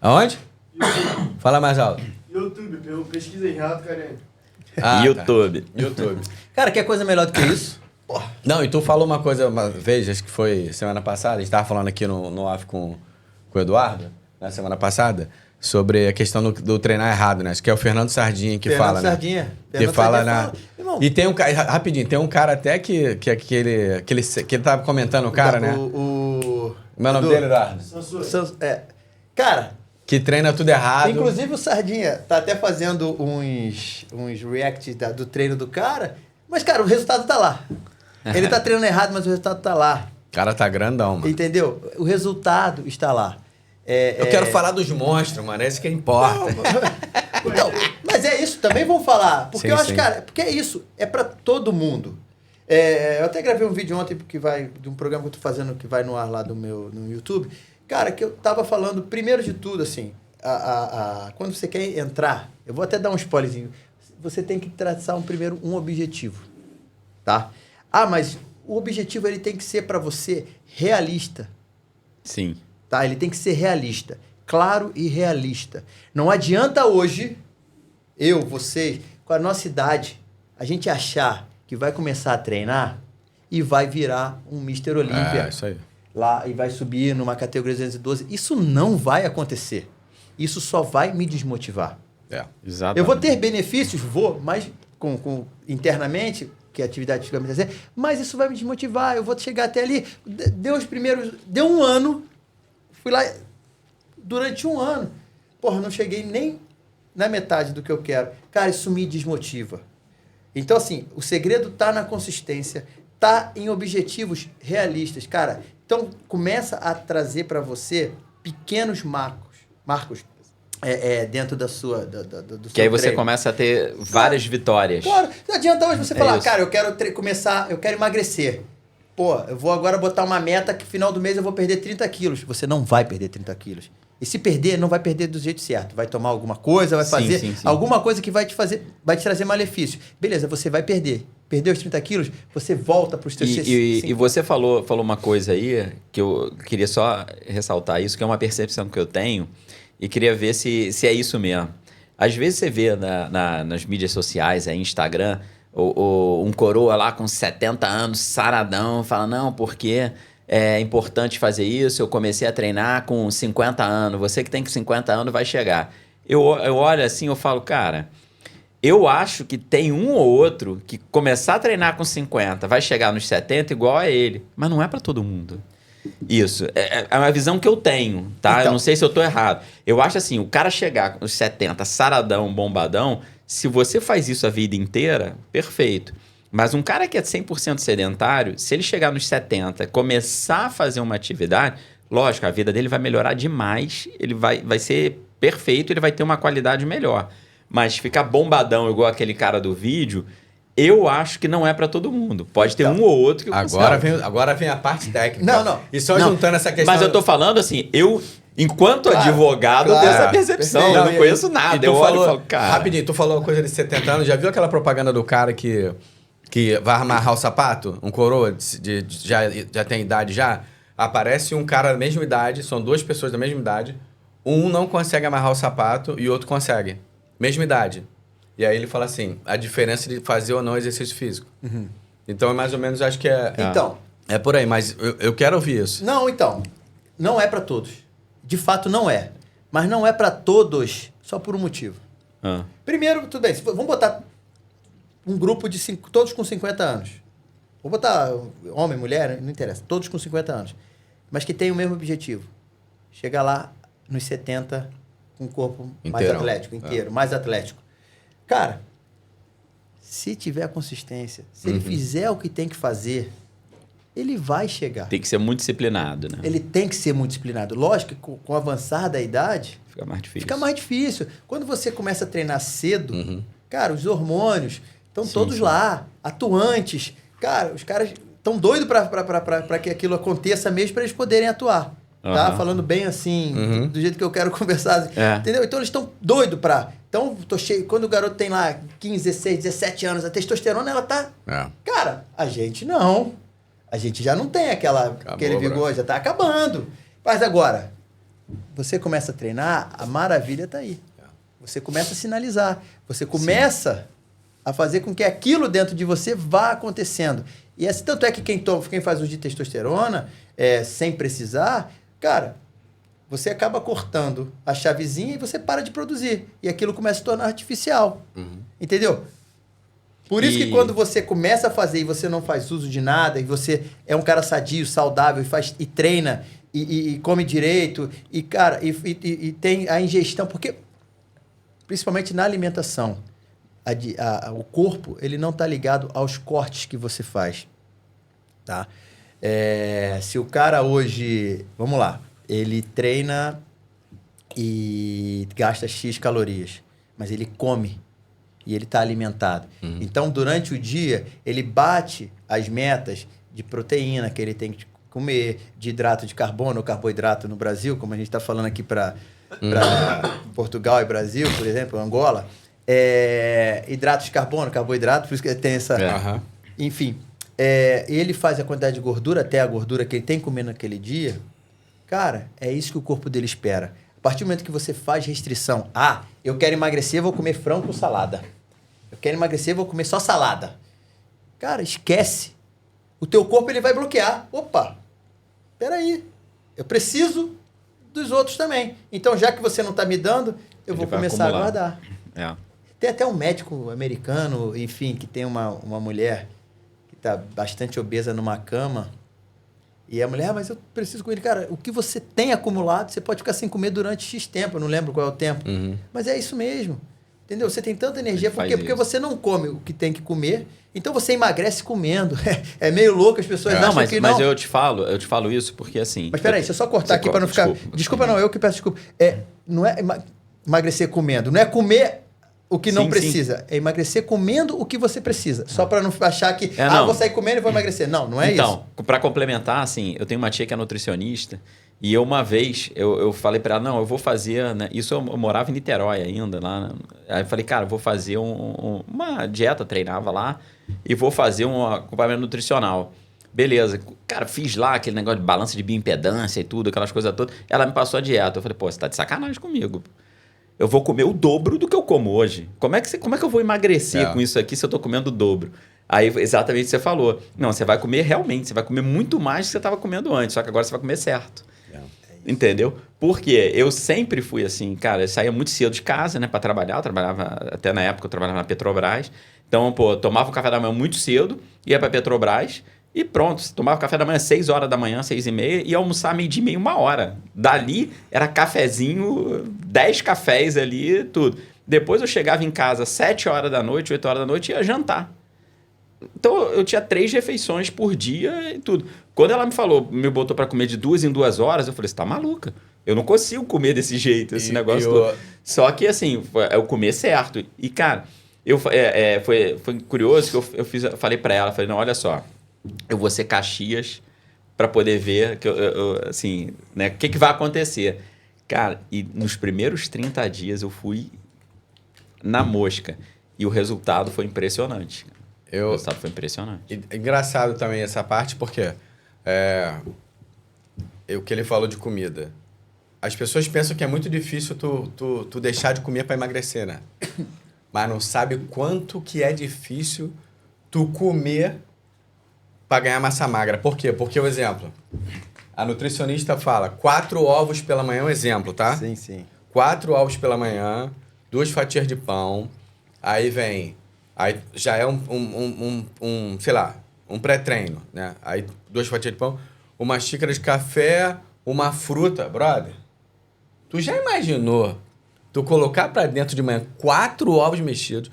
Aonde? YouTube. Fala mais alto. YouTube, eu pesquisei Renato Carente. YouTube. Tá. YouTube. Cara, quer coisa melhor do que isso? Não, e tu falou uma coisa uma vez, acho que foi semana passada, a gente tava falando aqui no off com o Eduardo, na semana passada, sobre a questão do treinar errado, né? Acho que é o Fernando Sardinha que fala, né? Que fala na... E tem um cara, rapidinho, tem um cara até que ele tava comentando o cara, né? Como é o nome dele, Eduardo? Cara... Que treina tudo errado. Inclusive o Sardinha tá até fazendo uns reacts do treino do cara, mas, cara, o resultado tá lá. Ele tá treinando errado, mas o resultado tá lá. O cara tá grandão, mano. Entendeu? O resultado está lá. Eu quero falar dos monstros, mano. É isso que importa. Não, então, mas é isso, também vou falar. Porque eu acho, cara, porque é isso. É pra todo mundo. Eu até gravei um vídeo ontem de um programa que eu tô fazendo que vai no ar lá no YouTube. Cara, que eu tava falando, primeiro de tudo, assim, quando você quer entrar, eu vou até dar um spoilerzinho, você tem que traçar primeiro um objetivo, tá? Mas o objetivo ele tem que ser para você realista. Sim. Tá? Ele tem que ser realista, claro e realista. Não adianta hoje, você, com a nossa idade, a gente achar que vai começar a treinar e vai virar um Mr. Olímpia. Isso aí. Lá e vai subir numa categoria 212. Isso não vai acontecer. Isso só vai me desmotivar. Exatamente. Eu vou ter benefícios? Vou, mas internamente, que a atividade fica me dizer, mas isso vai me desmotivar, eu vou chegar até ali. Deu um ano, fui lá durante um ano. Porra, não cheguei nem na metade do que eu quero. Cara, isso me desmotiva. Então, assim, o segredo tá na consistência, tá em objetivos realistas. Cara, então começa a trazer para você pequenos marcos dentro da sua do Que seu aí você treino. começa a ter várias vitórias. Claro, não adianta hoje você falar, isso. cara, eu quero eu quero emagrecer. Pô, eu vou agora botar uma meta que final do mês eu vou perder 30 quilos. Você não vai perder 30 quilos. E se perder, não vai perder do jeito certo. Vai tomar alguma coisa, vai fazer sim. alguma coisa que vai te trazer malefício. Beleza, você vai perder. Perdeu os 30 quilos, você volta para os teus... E você falou uma coisa aí, que eu queria só ressaltar isso, que é uma percepção que eu tenho, e queria ver se é isso mesmo. Às vezes você vê nas mídias sociais, aí, Instagram, um coroa lá com 70 anos, saradão, fala, não, porque é importante fazer isso, eu comecei a treinar com 50 anos, você que tem 50 anos vai chegar. Eu olho assim, eu falo, cara, eu acho que tem um ou outro que começar a treinar com 50 vai chegar nos 70 igual a ele, mas não é para todo mundo. Isso, é uma visão que eu tenho, tá? Então, eu não sei se eu tô errado. Eu acho assim, o cara chegar nos 70, saradão, bombadão, se você faz isso a vida inteira, perfeito. Mas um cara que é 100% sedentário, se ele chegar nos 70, começar a fazer uma atividade, lógico, a vida dele vai melhorar demais, ele vai ser perfeito, ele vai ter uma qualidade melhor. Mas ficar bombadão igual aquele cara do vídeo, eu acho que não é para todo mundo. Pode ter um ou outro que Agora vem a parte técnica. Não. E só juntando essa questão... Mas eu tô falando assim, enquanto advogado, eu tenho essa percepção. Perfeito. Eu não conheço nada. Eu olho e falo, cara... Rapidinho, tu falou uma coisa de 70 anos. Já viu aquela propaganda do cara que vai amarrar o sapato? Um coroa, já tem idade já? Aparece um cara da mesma idade, são duas pessoas da mesma idade. Um não consegue amarrar o sapato e o outro consegue. Mesma idade. E aí ele fala assim, a diferença de fazer ou não exercício físico. Uhum. Então, é mais ou menos, acho que é por aí, mas eu quero ouvir isso. Não, então, não é para todos. De fato, não é. Mas não é para todos só por um motivo. Primeiro, tudo bem, vamos botar um grupo de todos com 50 anos. Vou botar homem, mulher, não interessa. Todos com 50 anos. Mas que tem o mesmo objetivo. Chegar lá nos 70 com um corpo mais atlético, inteiro, mais atlético. Cara, se tiver consistência, se ele fizer o que tem que fazer, ele vai chegar. Tem que ser muito disciplinado, né? Ele tem que ser muito disciplinado. Lógico que com o avançar da idade... Fica mais difícil. Quando você começa a treinar cedo, cara, os hormônios estão todos lá, atuantes. Cara, os caras estão doidos para que aquilo aconteça mesmo para eles poderem atuar. Tá? Falando bem assim, do jeito que eu quero conversar. Entendeu? Então eles estão doidos para... Então, tô cheio. Quando o garoto tem lá 15, 16, 17 anos, a testosterona, ela tá... Cara, a gente não. A gente já não tem aquele vigor, já tá acabando. Mas agora, você começa a treinar, a maravilha tá aí. Você começa a sinalizar. Você começa a fazer com que aquilo dentro de você vá acontecendo. E tanto é que quem faz uso de testosterona, sem precisar, cara... Você acaba cortando a chavezinha e você para de produzir. E aquilo começa a se tornar artificial. Entendeu? Por isso que quando você começa a fazer e você não faz uso de nada, e você é um cara sadio, saudável, e treina, e come direito, e, cara, e tem a ingestão, porque, principalmente na alimentação, o corpo ele não está ligado aos cortes que você faz. Tá? Se o cara hoje... Vamos lá. Ele treina e gasta X calorias, mas ele come e ele está alimentado. Então, durante o dia, ele bate as metas de proteína que ele tem que comer, de hidrato de carbono ou carboidrato no Brasil, como a gente está falando aqui para Portugal e Brasil, por exemplo, Angola. Hidratos de carbono, carboidrato, por isso que tem essa... Enfim, ele faz a quantidade de gordura, até a gordura que ele tem que comer naquele dia... Cara, é isso que o corpo dele espera. A partir do momento que você faz restrição, eu quero emagrecer, vou comer frango com salada. Eu quero emagrecer, vou comer só salada. Cara, esquece. o teu corpo ele vai bloquear. Opa, peraí, eu preciso dos outros também. Então, já que você não está me dando, eu vou começar a guardar. É. Tem até um médico americano, enfim, que tem uma mulher que está bastante obesa numa cama. E a mulher, mas eu preciso comer. Cara, o que você tem acumulado, você pode ficar sem comer durante X tempo. Eu não lembro qual é o tempo. Mas é isso mesmo. Entendeu? Você tem tanta energia. Por quê? Porque você não come o que tem que comer. Então você emagrece comendo. É meio louco, as pessoas acham que não. Mas eu te falo isso porque assim... Mas peraí, deixa eu só cortar aqui para não ficar... Desculpa, não, eu que peço desculpa. Não é emagrecer comendo. Não é comer o que não precisa. Sim. É emagrecer comendo o que você precisa. Só para não achar que, vou sair comendo e vou emagrecer. Não é isso. Então, para complementar, assim, eu tenho uma tia que é nutricionista e eu uma vez, eu falei para ela, não, eu vou fazer, né? Isso eu morava em Niterói ainda, lá. Aí eu falei, cara, eu vou fazer uma dieta, treinava lá e vou fazer um acompanhamento nutricional. Beleza. Cara, fiz lá aquele negócio de balança de bioimpedância e tudo, aquelas coisas todas. Ela me passou a dieta. Eu falei, pô, você tá de sacanagem comigo. Eu vou comer o dobro do que eu como hoje. Como é que eu vou emagrecer com isso aqui se eu tô comendo o dobro? Aí, exatamente o que você falou. Não, você vai comer realmente, você vai comer muito mais do que você estava comendo antes, só que agora você vai comer certo. Entendeu? Porque eu sempre fui assim, cara, eu saía muito cedo de casa, né, para trabalhar. Eu trabalhava, até na época, eu trabalhava na Petrobras. Então, pô, eu tomava o café da manhã muito cedo, ia para Petrobras e pronto. Tomava café da manhã às 6 horas da manhã, 6h30, e ia almoçar meio-dia e meia, 1h. Dali era cafezinho, 10 cafés ali, tudo. Depois eu chegava em casa às 7 horas da noite, 8 horas da noite, e ia jantar. Então eu tinha 3 refeições por dia e tudo. Quando ela me botou para comer de 2 em 2 horas, eu falei, você tá maluca? Eu não consigo comer desse jeito, esse negócio todo. Só que assim, eu comer certo. E cara, foi curioso que eu falei para ela, falei, não, olha só, eu vou ser Caxias para poder ver que assim, né, o que vai acontecer. Cara, e nos primeiros 30 dias eu fui na mosca. E o resultado foi impressionante. O resultado foi impressionante. Engraçado também essa parte, porque o que ele falou de comida. As pessoas pensam que é muito difícil tu deixar de comer para emagrecer, né? Mas não sabe quanto que é difícil tu comer para ganhar massa magra. Por quê? Porque, o exemplo, a nutricionista fala 4 ovos pela manhã, um exemplo, tá? Sim, sim. 4 ovos pela manhã, 2 fatias de pão, aí já é sei lá, um pré-treino, né? Aí 2 fatias de pão, uma xícara de café, uma fruta, brother. Tu já imaginou tu colocar pra dentro de manhã 4 ovos mexidos,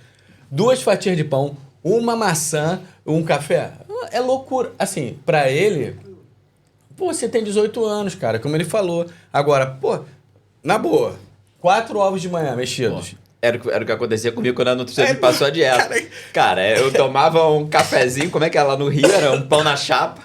2 fatias de pão, uma maçã, um café? É loucura. Assim, pra ele, pô, você tem 18 anos, cara, como ele falou. Agora, pô, na boa, 4 ovos de manhã mexidos. Pô. Era o que acontecia comigo quando a nutricionista passou a dieta. Cara, eu tomava um cafezinho, como é que é lá no Rio? Era um pão na chapa.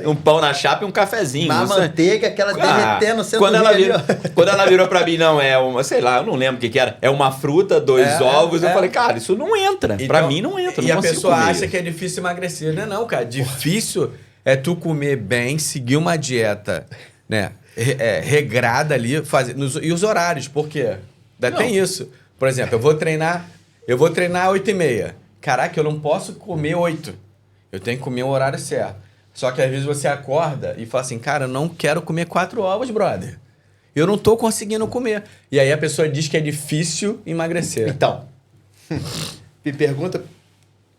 Um pão na chapa e um cafezinho. Uma manteiga, aquela derretendo, sendo quando ela virou pra mim, não, sei lá, eu não lembro o que era. É uma fruta, 2 ovos. Eu falei, cara, isso não entra. Então, pra mim não entra. E a pessoa acha que é difícil emagrecer. Não, cara. Difícil é tu comer bem, seguir uma dieta, né? Regrada ali, e os horários, por quê? Tem isso. Por exemplo, eu vou treinar 8h30. Caraca, eu não posso comer 8. Eu tenho que comer o horário certo. Só que às vezes você acorda e fala assim, cara, eu não quero comer 4 ovos, brother. Eu não tô conseguindo comer. E aí a pessoa diz que é difícil emagrecer. Então, me pergunta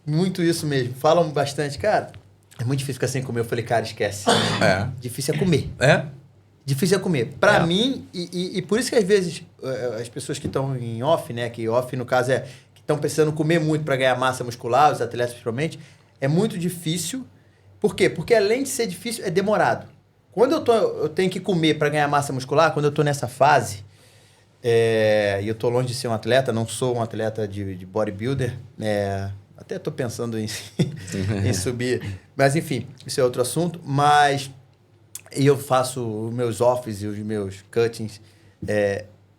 muito isso mesmo. Falam bastante, cara, é muito difícil ficar sem comer. Eu falei, cara, esquece. Difícil é comer. Difícil é comer. Para mim, e por isso que às vezes as pessoas que estão em off, né? Que off, no caso, que estão precisando comer muito para ganhar massa muscular, os atletas principalmente, é muito difícil. Por quê? Porque além de ser difícil, é demorado. Quando eu tenho que comer para ganhar massa muscular, quando eu estou nessa fase, e eu estou longe de ser um atleta, não sou um atleta de bodybuilder, até estou pensando em subir. Mas enfim, isso é outro assunto. Mas... E eu faço os meus offs e os meus cuttings.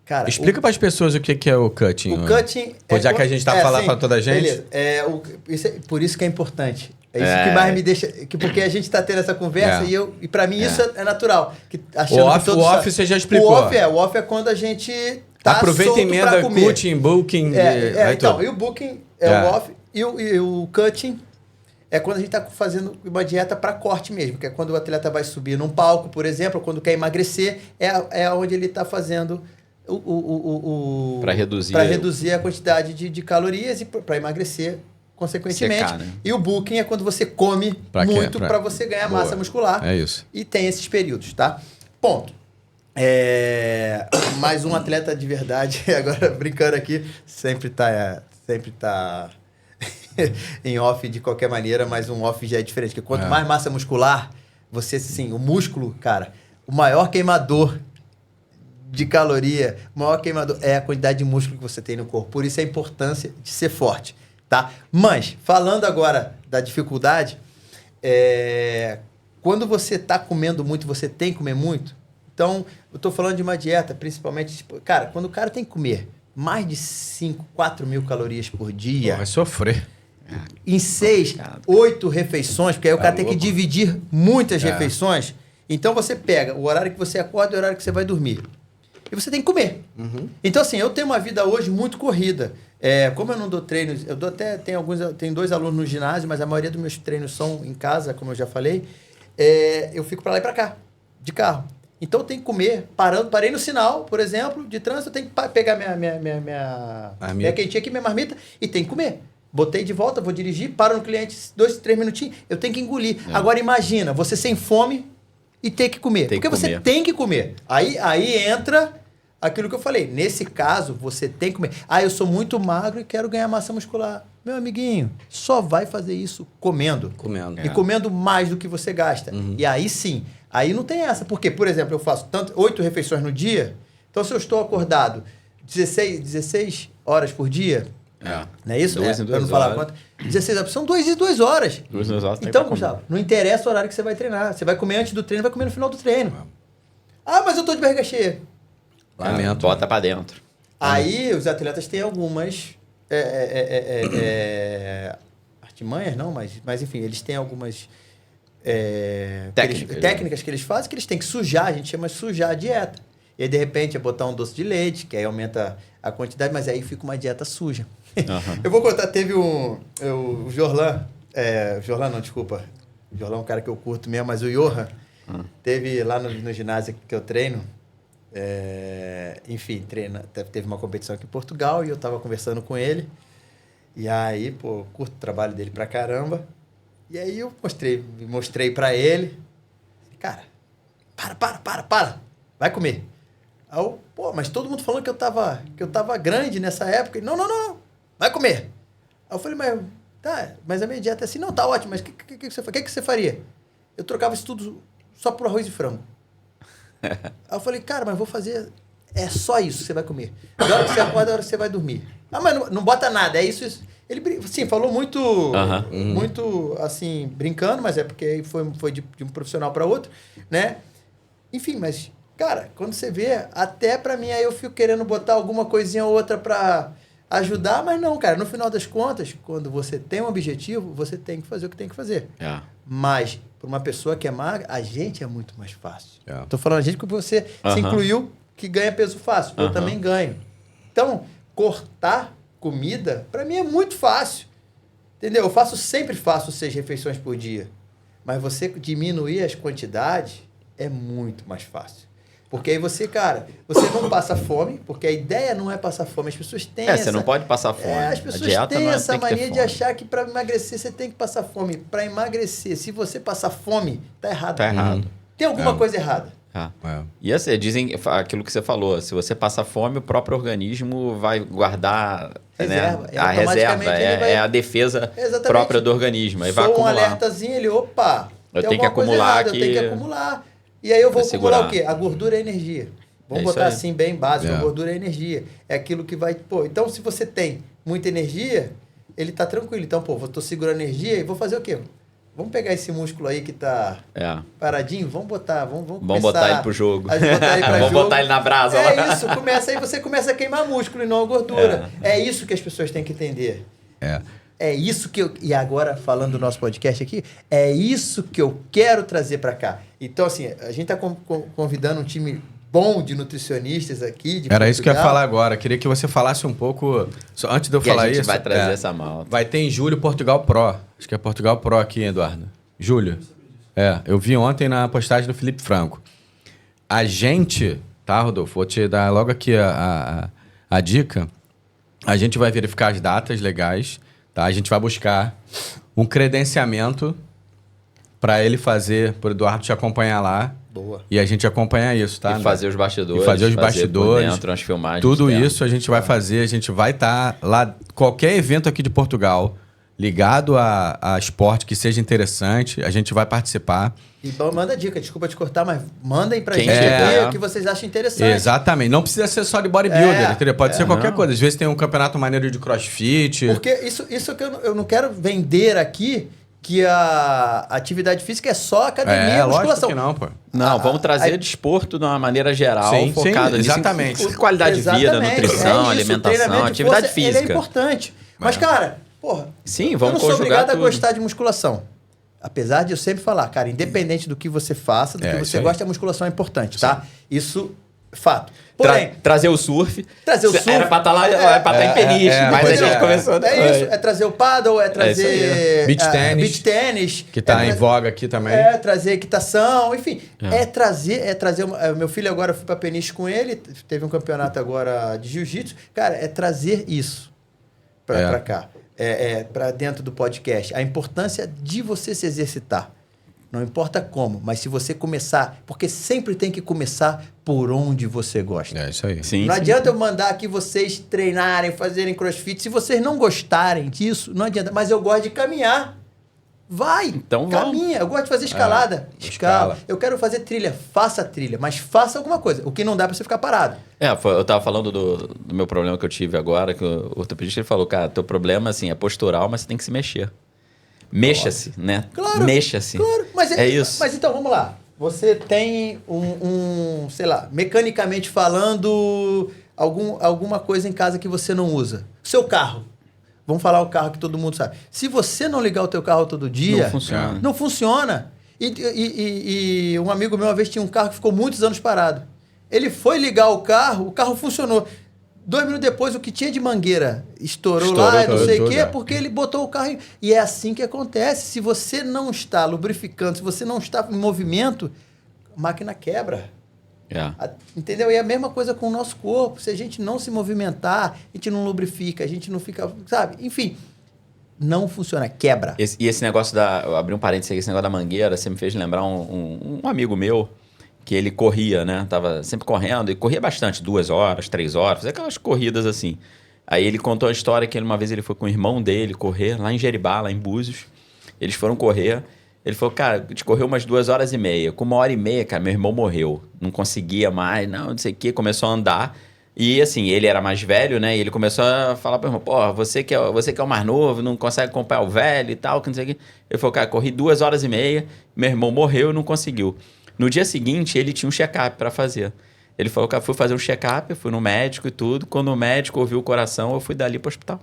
Cara, explica para as pessoas o que é o cutting. O cutting... Já que a gente está falando para toda a gente. Beleza. Por isso que é importante. É isso que mais me deixa... Porque a gente está tendo essa conversa e para mim isso é natural. O off você já explicou. O off é quando a gente tá aproveita e emenda cutting, booking... Então, e o booking é o off e o cutting é quando a gente está fazendo uma dieta para corte mesmo, que é quando o atleta vai subir num palco, por exemplo, ou quando quer emagrecer, é onde ele está fazendo para reduzir a quantidade de calorias e para emagrecer consequentemente. Secar, né? E o bulking é quando você come muito para você ganhar massa muscular. É isso. E tem esses períodos, tá? Ponto. Mais um atleta de verdade, agora brincando aqui, sempre tá em off de qualquer maneira, mas um off já é diferente. Porque quanto mais massa muscular, você, sim, o músculo, cara, o maior queimador de caloria, o maior queimador é a quantidade de músculo que você tem no corpo. Por isso a importância de ser forte, tá? Mas, falando agora da dificuldade, quando você tá comendo muito, você tem que comer muito. Então, eu tô falando de uma dieta, principalmente, tipo, cara, quando o cara tem que comer mais de 4 mil calorias por dia... Vai sofrer. Em 6, 8 refeições, porque aí o cara tem que dividir muitas refeições. Então você pega o horário que você acorda e o horário que você vai dormir. E você tem que comer. Então, assim, eu tenho uma vida hoje muito corrida. Como eu não dou treinos, eu dou até. Tenho 2 alunos no ginásio, mas a maioria dos meus treinos são em casa, como eu já falei. Eu fico para lá e para cá, de carro. Então eu tenho que comer, parei no sinal, por exemplo, de trânsito, eu tenho que pegar minha quentinha aqui, minha marmita, e tenho que comer. Botei de volta, vou dirigir, paro no cliente 2, 3 minutinhos, eu tenho que engolir. Agora imagina, você sem fome e ter que comer. Porque você tem que comer. Aí entra aquilo que eu falei. Nesse caso, você tem que comer. Eu sou muito magro e quero ganhar massa muscular. Meu amiguinho, só vai fazer isso comendo. E comendo mais do que você gasta. E aí sim, aí não tem essa. Porque, por exemplo, eu faço 8 refeições no dia. Então, se eu estou acordado 16 horas por dia... Não é isso? 2 em 2 pra não falar horas. quanto. 16 horas. São 2 em 2 horas. 2 em 2 horas. Então, Gustavo, não interessa o horário que você vai treinar. Você vai comer antes do treino, vai comer no final do treino. Mas eu tô de barriga cheia. Lamento. Bota pra dentro. Aí, os atletas têm algumas artimanhas, não, mas enfim, eles têm algumas técnicas que eles fazem, que eles têm que sujar, a gente chama de sujar a dieta. E aí, de repente, é botar um doce de leite, que aí aumenta a quantidade, mas aí fica uma dieta suja. Eu vou contar, teve o Jorlan, Jorlan não, desculpa. O Jorlan é um cara que eu curto mesmo, mas o Johan teve lá no ginásio que eu treino, enfim, teve uma competição aqui em Portugal e eu tava conversando com ele. E aí, curto o trabalho dele pra caramba. E aí eu mostrei pra ele. Cara, para. Vai comer. Aí eu, mas todo mundo falando que eu tava grande nessa época. Ele, não. Vai comer. Aí eu falei, mas a minha dieta é assim. Não, tá ótimo, mas o que você faria? Eu trocava isso tudo só por arroz e frango. Aí eu falei, cara, mas vou fazer... É só isso que você vai comer. Da hora que você acorda, da hora que você vai dormir. Mas não bota nada, é isso. Ele, sim, falou muito, muito, assim, brincando, mas é porque foi de um profissional para outro, né? Enfim, mas, cara, quando você vê, até pra mim, aí eu fico querendo botar alguma coisinha ou outra pra ajudar, mas não, cara, no final das contas, quando você tem um objetivo, você tem que fazer o que tem que fazer. Mas, para uma pessoa que é magra, a gente é muito mais fácil. Tô falando a gente porque você se incluiu que ganha peso fácil. Eu também ganho. Então, cortar comida, para mim é muito fácil. Entendeu? Sempre faço 6 refeições por dia. Mas você diminuir as quantidades é muito mais fácil. Porque aí você não passa fome, porque a ideia não é passar fome. As pessoas têm você não pode passar fome. As pessoas têm essa mania de achar que para emagrecer você tem que passar fome. Para emagrecer, se você passar fome, tá errado. Tá errado. Tem alguma coisa errada. E assim, dizem aquilo que você falou, se você passar fome, o próprio organismo vai guardar reserva. A reserva, é a defesa própria do organismo. Aí vai acumular. Um alertazinho, ele, eu tenho que acumular aqui. Eu tenho que acumular. E aí eu vou acumular o quê? A gordura é energia. Vamos botar assim, bem básico, a gordura é energia. É aquilo que vai... então se você tem muita energia, ele tá tranquilo. Então, eu tô segurando energia e vou fazer o quê? Vamos pegar esse músculo aí que tá paradinho, vamos botar ele pro jogo. Vamos botar ele na brasa. Aí você começa a queimar músculo e não a gordura. É isso que as pessoas têm que entender. É isso que e agora, falando do nosso podcast aqui, é isso que eu quero trazer para cá. Então, assim, a gente tá convidando um time bom de nutricionistas aqui. Era isso que eu ia falar agora. Queria que você falasse um pouco. Antes de eu falar a gente isso. vai trazer essa malta. Vai ter em julho Portugal Pro. Acho que é Portugal Pro aqui, Eduardo. Julho. Eu vi ontem na postagem do Felipe Franco. A gente, tá, Rodolfo? Vou te dar logo aqui a dica. A gente vai verificar as datas legais, tá? A gente vai buscar um credenciamento para ele fazer, pro Eduardo te acompanhar lá. Boa. E a gente acompanhar isso, tá? E fazer os bastidores. E fazer os bastidores. Por dentro, as filmagens. Tudo dentro. isso a gente vai fazer. A gente vai estar lá. Qualquer evento aqui de Portugal ligado a esporte que seja interessante, a gente vai participar. Então manda dica, desculpa te cortar, mas mandem pra Quem gente tiver. o que vocês acham interessante. Exatamente. Não precisa ser só de bodybuilder, entendeu? Pode ser qualquer não. coisa. Às vezes tem um campeonato maneiro de crossfit. Porque isso que eu não quero vender aqui, que a atividade física é só academia, lógico musculação. que não, pô. Não, vamos trazer desporto de uma maneira geral, Sim, focada sim, nisso. exatamente. Em qualidade de vida, Exatamente, nutrição, isso, alimentação, treinamento de atividade força, ele física. é importante. Mas, cara, porra, Sim, eu vamos não sou conjugar obrigado tudo. a gostar de musculação. Apesar de eu sempre falar, cara, independente do que você faça, do que isso você aí. gosta, a musculação é importante, tá? Isso, fato. Porém, Trazer o surf. trazer o surf... Era pra estar lá, era pra estar em Peniche, mas a pois gente é. começou... É isso, é trazer o paddle, é isso trazer Beach tennis. beach tennis, Que tá é em voga aqui também. trazer equitação, enfim, é trazer meu filho agora, eu fui pra Peniche com ele, teve um campeonato agora de jiu-jitsu, cara, é trazer isso pra cá, pra dentro do podcast, a importância de você se exercitar. Não importa como, mas se você começar, porque sempre tem que começar por onde você gosta. É isso aí. Sim, Não sim. adianta eu mandar aqui vocês treinarem, fazerem crossfit. Se vocês não gostarem disso, não adianta. Mas eu gosto de caminhar. Vai, Então vamos. caminha. Eu gosto de fazer escalada. escala. Eu quero fazer trilha. Faça trilha, mas faça alguma coisa. O que não dá pra você ficar parado. Eu tava falando do meu problema que eu tive agora, que o ortopedista ele falou, cara, teu problema assim, é postural, mas você tem que se mexer. Mexa-se, né? Claro. Mexa-se. Claro, mas É isso. Mas então, vamos lá. Você tem sei lá, mecanicamente falando, alguma coisa em casa que você não usa. Seu carro. Vamos falar o carro que todo mundo sabe. Se você não ligar o teu carro todo dia... Não funciona. Não funciona. E um amigo meu uma vez tinha um carro que ficou muitos anos parado. Ele foi ligar o carro funcionou. 2 minutos depois, o que tinha de mangueira estourou lá, e não sei o quê, porque ele botou o carro... E é assim que acontece. Se você não está lubrificando, se você não está em movimento, a máquina quebra. Entendeu? E é a mesma coisa com o nosso corpo. Se a gente não se movimentar, a gente não lubrifica, a gente não fica... Sabe? Enfim, não funciona. Quebra. Esse negócio eu abri um parênteses aqui, esse negócio da mangueira, você me fez lembrar um amigo meu, que ele corria, né? Tava sempre correndo, e corria bastante, 2 horas, 3 horas, fazia aquelas corridas assim. Aí ele contou a história que uma vez ele foi com o irmão dele correr, lá em Jeribá, lá em Búzios. Eles foram correr. Ele falou, cara, a gente correu umas 2h30. Com 1h30, cara, meu irmão morreu. Não conseguia mais, não sei o quê. Começou a andar. E assim, ele era mais velho, né? E ele começou a falar pro irmão, pô, você que é o mais novo, não consegue acompanhar o velho e tal, que não sei o quê. Ele falou, cara, corri 2h30, meu irmão morreu e não conseguiu. No dia seguinte, ele tinha um check-up para fazer. Ele falou, cara, fui fazer um check-up, fui no médico e tudo. Quando o médico ouviu o coração, eu fui dali pro hospital.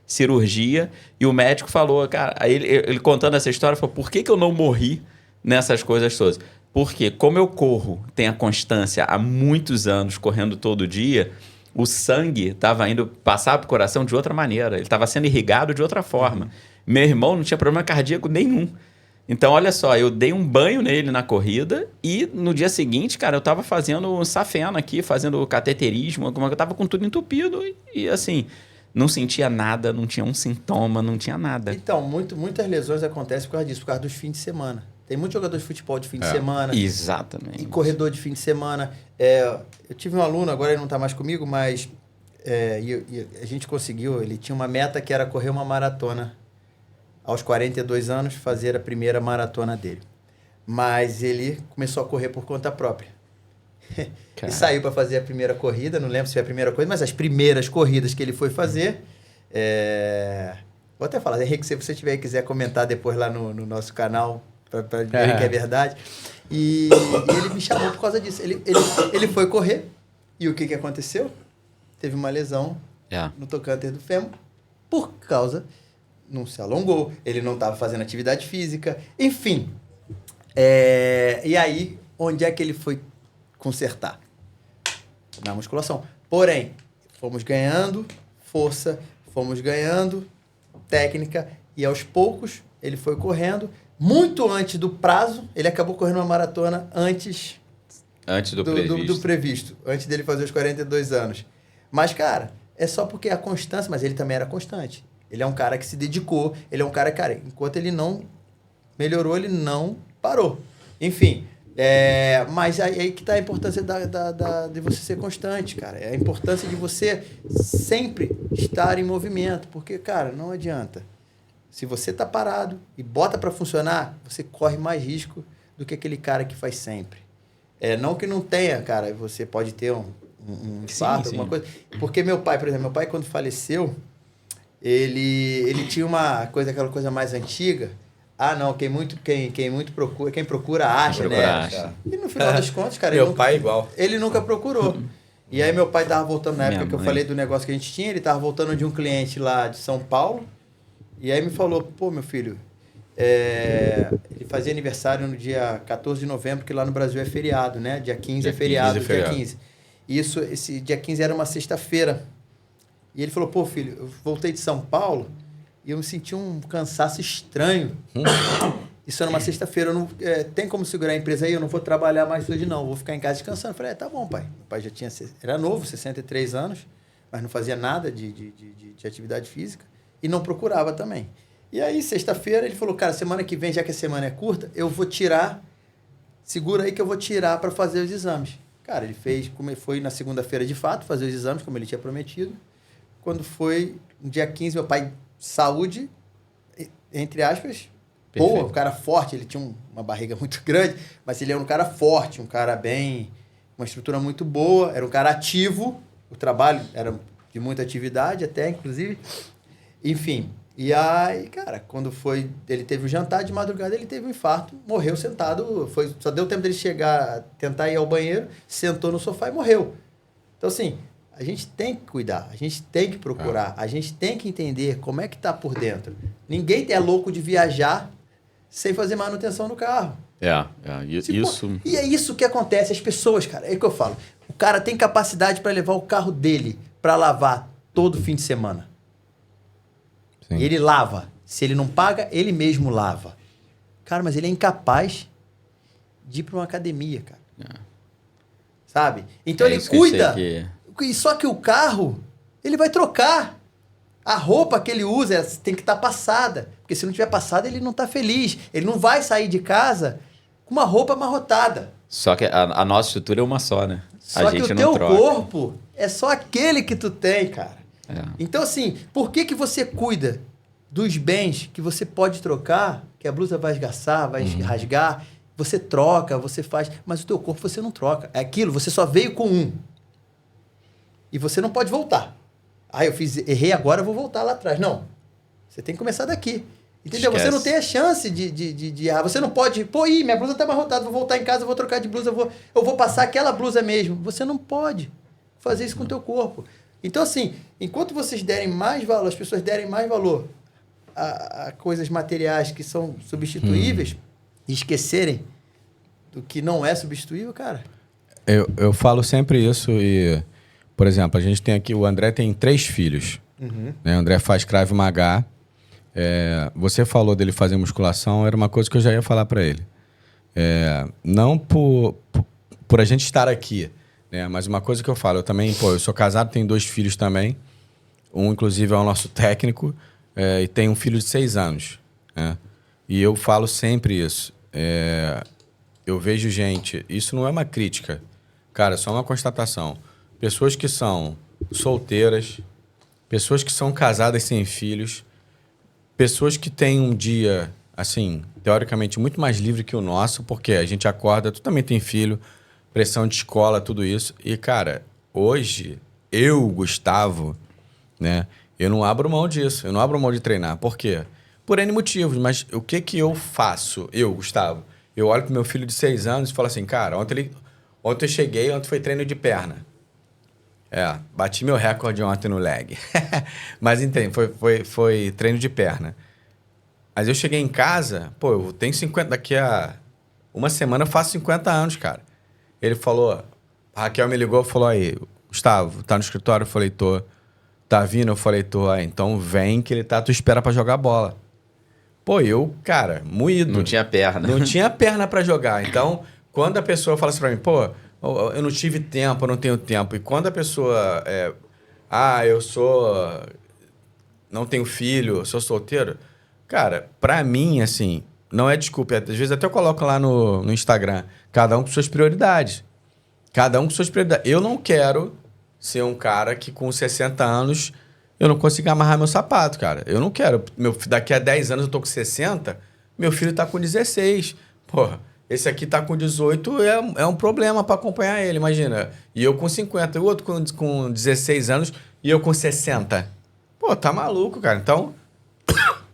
Cirurgia. E o médico falou, cara... Aí ele contando essa história, falou, por que eu não morri nessas coisas todas? Porque como eu corro, tenho a constância há muitos anos, correndo todo dia, o sangue estava indo passar pro coração de outra maneira. Ele estava sendo irrigado de outra forma. Meu irmão não tinha problema cardíaco nenhum. Então, olha só, eu dei um banho nele na corrida e no dia seguinte, cara, eu tava fazendo safena aqui, fazendo cateterismo, eu tava com tudo entupido e assim, não sentia nada, não tinha um sintoma, não tinha nada. Então, muitas lesões acontecem por causa disso, por causa dos fins de semana. Tem muito jogador de futebol de fim de semana. Exatamente. E corredor de fim de semana. Eu tive um aluno, agora ele não tá mais comigo, mas e a gente conseguiu, ele tinha uma meta que era correr uma maratona. Aos 42 anos, fazer a primeira maratona dele. Mas ele começou a correr por conta própria. E saiu para fazer a primeira corrida, não lembro se foi a primeira coisa, mas as primeiras corridas que ele foi fazer... Vou até falar, Henrique, se você tiver quiser comentar depois lá no nosso canal, para ver que é verdade. E ele me chamou por causa disso. Ele foi correr, e o que aconteceu? Teve uma lesão no trocânter do fêmur, por causa... Não se alongou, ele não estava fazendo atividade física, enfim. E aí, onde é que ele foi consertar? na musculação. Porém, fomos ganhando força, fomos ganhando técnica e aos poucos ele foi correndo. Muito antes do prazo, ele acabou correndo uma maratona antes Antes do previsto. do previsto, antes dele fazer os 42 anos. Mas, cara, é só porque a constância, mas ele também era constante. Ele é um cara que se dedicou, ele é um cara, cara, enquanto ele não melhorou, ele não parou. Enfim, mas aí que tá a importância de você ser constante, cara. É a importância de você sempre estar em movimento, porque, cara, não adianta. Se você tá parado e bota para funcionar, você corre mais risco do que aquele cara que faz sempre. Não que não tenha, cara, você pode ter um infarto, alguma coisa. Porque meu pai, por exemplo, quando faleceu, ele tinha aquela coisa mais antiga. Não, quem procura acha, né? Acha. E no final das contas, cara, Meu pai é igual. Ele nunca procurou. E aí meu pai tava voltando, na época Minha que eu mãe. falei do negócio que a gente tinha, ele tava voltando de um cliente lá de São Paulo. E aí me falou, pô, meu filho, ele fazia aniversário no dia 14 de novembro, que lá no Brasil é feriado, né? Dia 15 Dia é feriado, 15 é feriado. dia 15. Esse dia 15 era uma sexta-feira. E ele falou, pô, filho, eu voltei de São Paulo e eu me senti um cansaço estranho. Isso era uma sexta-feira, tem como segurar a empresa aí? Eu não vou trabalhar mais hoje não, vou ficar em casa descansando. Eu falei, tá bom, pai. Meu pai já era novo, 63 anos, mas não fazia nada de atividade física e não procurava também. E aí, sexta-feira, ele falou, cara, semana que vem, já que a semana é curta, eu vou tirar, segura aí que eu vou tirar para fazer os exames. Cara, ele foi na segunda-feira de fato, fazer os exames, como ele tinha prometido. Quando foi no dia 15, meu pai, saúde, entre aspas, boa, um cara forte, ele tinha uma barriga muito grande, mas ele era um cara forte, um cara uma estrutura muito boa, era um cara ativo, o trabalho era de muita atividade até, inclusive, enfim. E aí, cara, quando ele teve o jantar de madrugada, ele teve um infarto, morreu sentado, só deu tempo dele chegar, tentar ir ao banheiro, sentou no sofá e morreu. Então, assim, a gente tem que cuidar, a gente tem que procurar, a gente tem que entender como é que tá por dentro. Ninguém é louco de viajar sem fazer manutenção no carro. Isso. E é isso que acontece, as pessoas, cara, é o que eu falo. O cara tem capacidade para levar o carro dele para lavar todo fim de semana. Sim. Ele lava. Se ele não paga, ele mesmo lava. Cara, mas ele é incapaz de ir para uma academia, cara. Sabe? Então ele isso que eu cuida. sei E só que o carro, ele vai trocar. A roupa que ele usa tem que estar passada. Porque se não tiver passada, ele não está feliz. Ele não vai sair de casa com uma roupa amarrotada. Só que a nossa estrutura é uma só, né? Só a que gente o não teu troca. corpo é só aquele que tu tem, cara. É. Então, assim, por que você cuida dos bens que você pode trocar, que a blusa vai esgaçar, vai rasgar, você troca, você faz, mas o teu corpo você não troca. É aquilo, você só veio com um. E você não pode voltar. Errei agora, eu vou voltar lá atrás. Não. Você tem que começar daqui. Entendeu? Esquece. Você não tem a chance de errar. Você não pode, minha blusa tá amarrotada, vou voltar em casa, vou trocar de blusa, eu vou passar aquela blusa mesmo. Você não pode fazer isso com o teu corpo. Então, assim, enquanto vocês derem mais valor, as pessoas derem mais valor a coisas materiais que são substituíveis e esquecerem do que não é substituível, cara. Eu falo sempre isso e, por exemplo, a gente tem aqui, o André tem 3 filhos. Né? O André faz Krav Maga. Você falou dele fazer musculação, era uma coisa que eu já ia falar para ele. Não por a gente estar aqui, né? Mas uma coisa que eu falo, eu também, eu sou casado, tenho 2 filhos também. Um, inclusive, é o nosso técnico, e tem um filho de 6 anos. Né? E eu falo sempre isso. Eu vejo gente, isso não é uma crítica, cara, é só uma constatação. Pessoas que são solteiras, pessoas que são casadas sem filhos, pessoas que têm um dia, assim, teoricamente muito mais livre que o nosso, porque a gente acorda, tu também tem filho, pressão de escola, tudo isso. E, cara, hoje, eu, Gustavo, né, eu não abro mão disso, eu não abro mão de treinar. Por quê? Por N motivos, mas o que eu faço, eu, Gustavo? Eu olho pro meu filho de 6 anos e falo assim, cara, ontem eu cheguei, ontem foi treino de perna. Bati meu recorde ontem no leg. Mas entende, foi treino de perna. Mas eu cheguei em casa, eu tenho 50, daqui a uma semana eu faço 50 anos, cara. Ele falou, A Raquel me ligou e falou aí, Gustavo, tá no escritório? Eu falei, tô. Tá vindo? Eu falei, tô. Ah, então vem que ele tá à tua espera pra jogar bola. Pô, eu, cara, moído. Não tinha perna. Não tinha perna pra jogar. Então, quando a pessoa fala assim pra mim, pô, eu não tive tempo, eu não tenho tempo. E quando a pessoa eu não tenho filho, sou solteiro. Cara, pra mim, assim, não é desculpa. Às vezes até eu coloco lá no Instagram, cada um com suas prioridades. Cada um com suas prioridades. Eu não quero ser um cara que com 60 anos eu não consigo amarrar meu sapato, cara. Eu não quero. Daqui a 10 anos eu tô com 60, meu filho tá com 16. Porra, esse aqui tá com 18, é um problema pra acompanhar ele, imagina. E eu com 50, e o outro com 16 anos e eu com 60. Pô, tá maluco, cara. Então,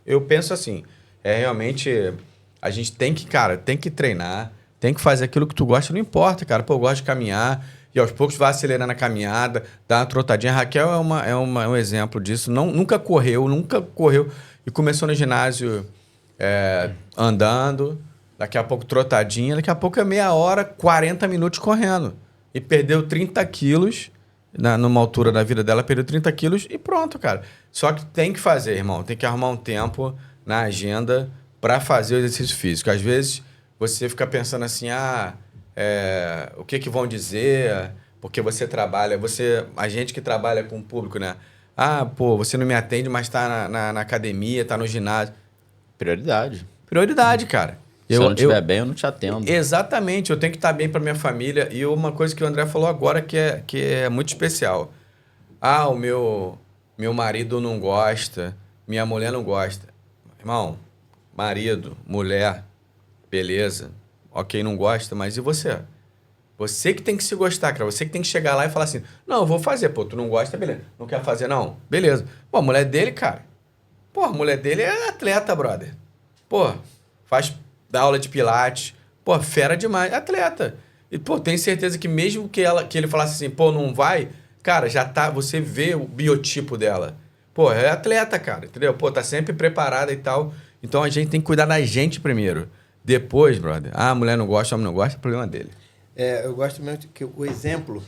eu penso assim, realmente, a gente tem que treinar, tem que fazer aquilo que tu gosta, não importa, cara. Pô, eu gosto de caminhar, e aos poucos vai acelerando a caminhada, dá uma trotadinha. A Raquel é um exemplo disso. Nunca correu e começou no ginásio andando, daqui a pouco trotadinha, daqui a pouco é meia hora, 40 minutos correndo. E perdeu 30 quilos, numa altura da vida dela, perdeu 30 quilos e pronto, cara. Só que tem que fazer, irmão, tem que arrumar um tempo na agenda para fazer o exercício físico. Às vezes você fica pensando assim, o que vão dizer, porque você trabalha, a gente que trabalha com o público, né? Pô, você não me atende, mas tá na academia, tá no ginásio. Prioridade, cara. Se eu não estiver bem, eu não te atendo. Exatamente, eu tenho que estar bem para minha família. E uma coisa que o André falou agora que é muito especial. O meu marido não gosta, minha mulher não gosta. Irmão, marido, mulher, beleza, ok, não gosta, mas e você? Você que tem que se gostar, cara. Você que tem que chegar lá e falar assim, não, eu vou fazer. Pô, tu não gosta, beleza. Não quer fazer, não? Beleza. Pô, a mulher dele, cara. Pô, a mulher dele é atleta, brother. Pô, dá aula de pilates. Pô, fera demais. Atleta. E, pô, tenho certeza que mesmo que ele falasse assim, pô, não vai, cara, já tá, você vê o biotipo dela. Pô, é atleta, cara, entendeu? Pô, tá sempre preparada e tal. Então a gente tem que cuidar da gente primeiro. Depois, brother, a mulher não gosta, o homem não gosta, é problema dele. Eu gosto mesmo que o exemplo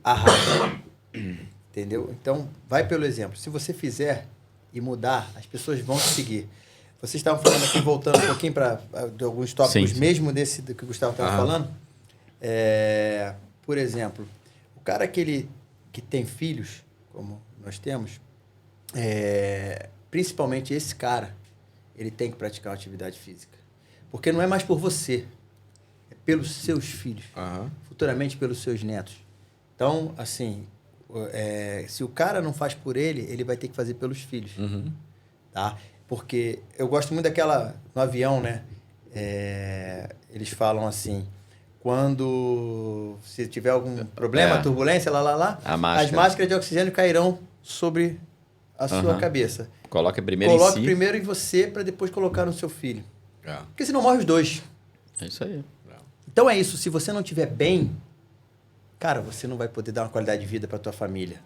arrasta. Entendeu? Então, vai pelo exemplo. Se você fizer e mudar, as pessoas vão te seguir. Vocês estavam falando aqui, voltando um pouquinho para alguns tópicos, Sim. mesmo desse do que o Gustavo estava falando. Por exemplo, o cara que tem filhos, como nós temos, principalmente esse cara, ele tem que praticar uma atividade física. Porque não é mais por você, é pelos seus filhos, futuramente pelos seus netos. Então, assim, se o cara não faz por ele, ele vai ter que fazer pelos filhos. Tá? Porque eu gosto muito daquela, no avião, né? Eles falam assim, quando se tiver algum problema, turbulência, as máscaras de oxigênio cairão sobre a sua cabeça. Coloque primeiro Coloque primeiro em você para depois colocar no seu filho. Porque senão morre os dois. É isso aí. Então é isso, se você não estiver bem, cara, você não vai poder dar uma qualidade de vida para tua família.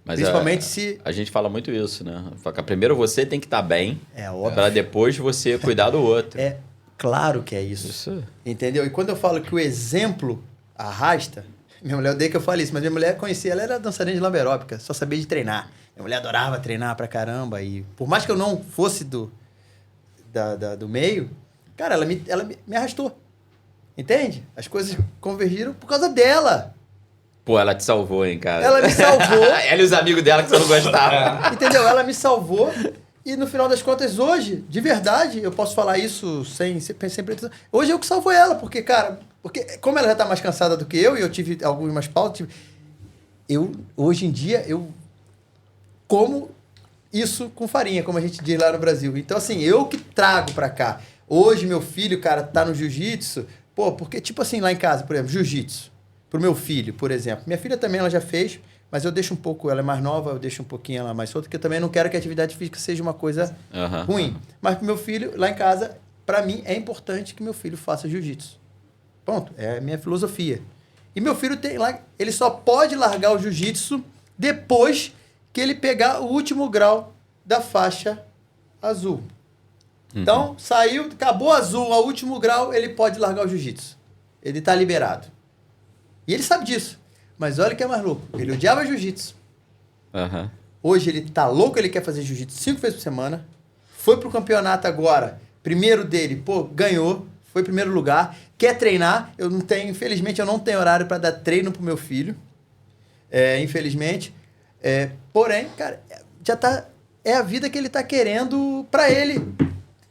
Mas principalmente se... A gente fala muito isso, né? Primeiro você tem que estar bem, óbvio. para depois você cuidar do outro. É claro que é isso. Entendeu? E quando eu falo que o exemplo arrasta, minha mulher odeia que eu fale isso, mas minha mulher conhecia, ela era dançarina de lamberópica, só sabia de treinar. Minha mulher adorava treinar pra caramba. E por mais que eu não fosse do meio, cara, ela me arrastou. Entende? As coisas convergiram por causa dela. Pô, ela te salvou, hein, cara? Ela me salvou. Ela e os amigos dela que você não gostava. Entendeu? Ela me salvou. E no final das contas, hoje, de verdade, eu posso falar isso sem pretensão. Hoje eu que salvo ela, porque, cara, como ela já tá mais cansada do que eu, e eu tive algumas pautas, hoje em dia, eu como isso com farinha, como a gente diz lá no Brasil. Então, assim, eu que trago pra cá. Hoje, meu filho, cara, tá no jiu-jitsu. Pô, porque, tipo assim, lá em casa, por exemplo, jiu-jitsu. Pro meu filho, por exemplo. Minha filha também, ela já fez, mas eu deixo um pouco, ela é mais nova, eu deixo um pouquinho ela mais solta, porque eu também não quero que a atividade física seja uma coisa ruim. Mas pro meu filho, lá em casa, pra mim, é importante que meu filho faça jiu-jitsu. Ponto. É a minha filosofia. E meu filho tem lá, ele só pode largar o jiu-jitsu depois que ele pegar o último grau da faixa azul. Então, saiu, acabou azul, ao último grau, ele pode largar o jiu-jitsu. Ele tá liberado. E ele sabe disso. Mas olha o que é mais louco. Ele odiava jiu-jitsu. Aham. Hoje ele tá louco, ele quer fazer jiu-jitsu 5 vezes por semana. Foi pro campeonato agora. Primeiro dele, ganhou. Foi primeiro lugar. Quer treinar. Infelizmente, eu não tenho horário para dar treino pro meu filho. Infelizmente. Porém, cara, já tá... É a vida que ele tá querendo para ele.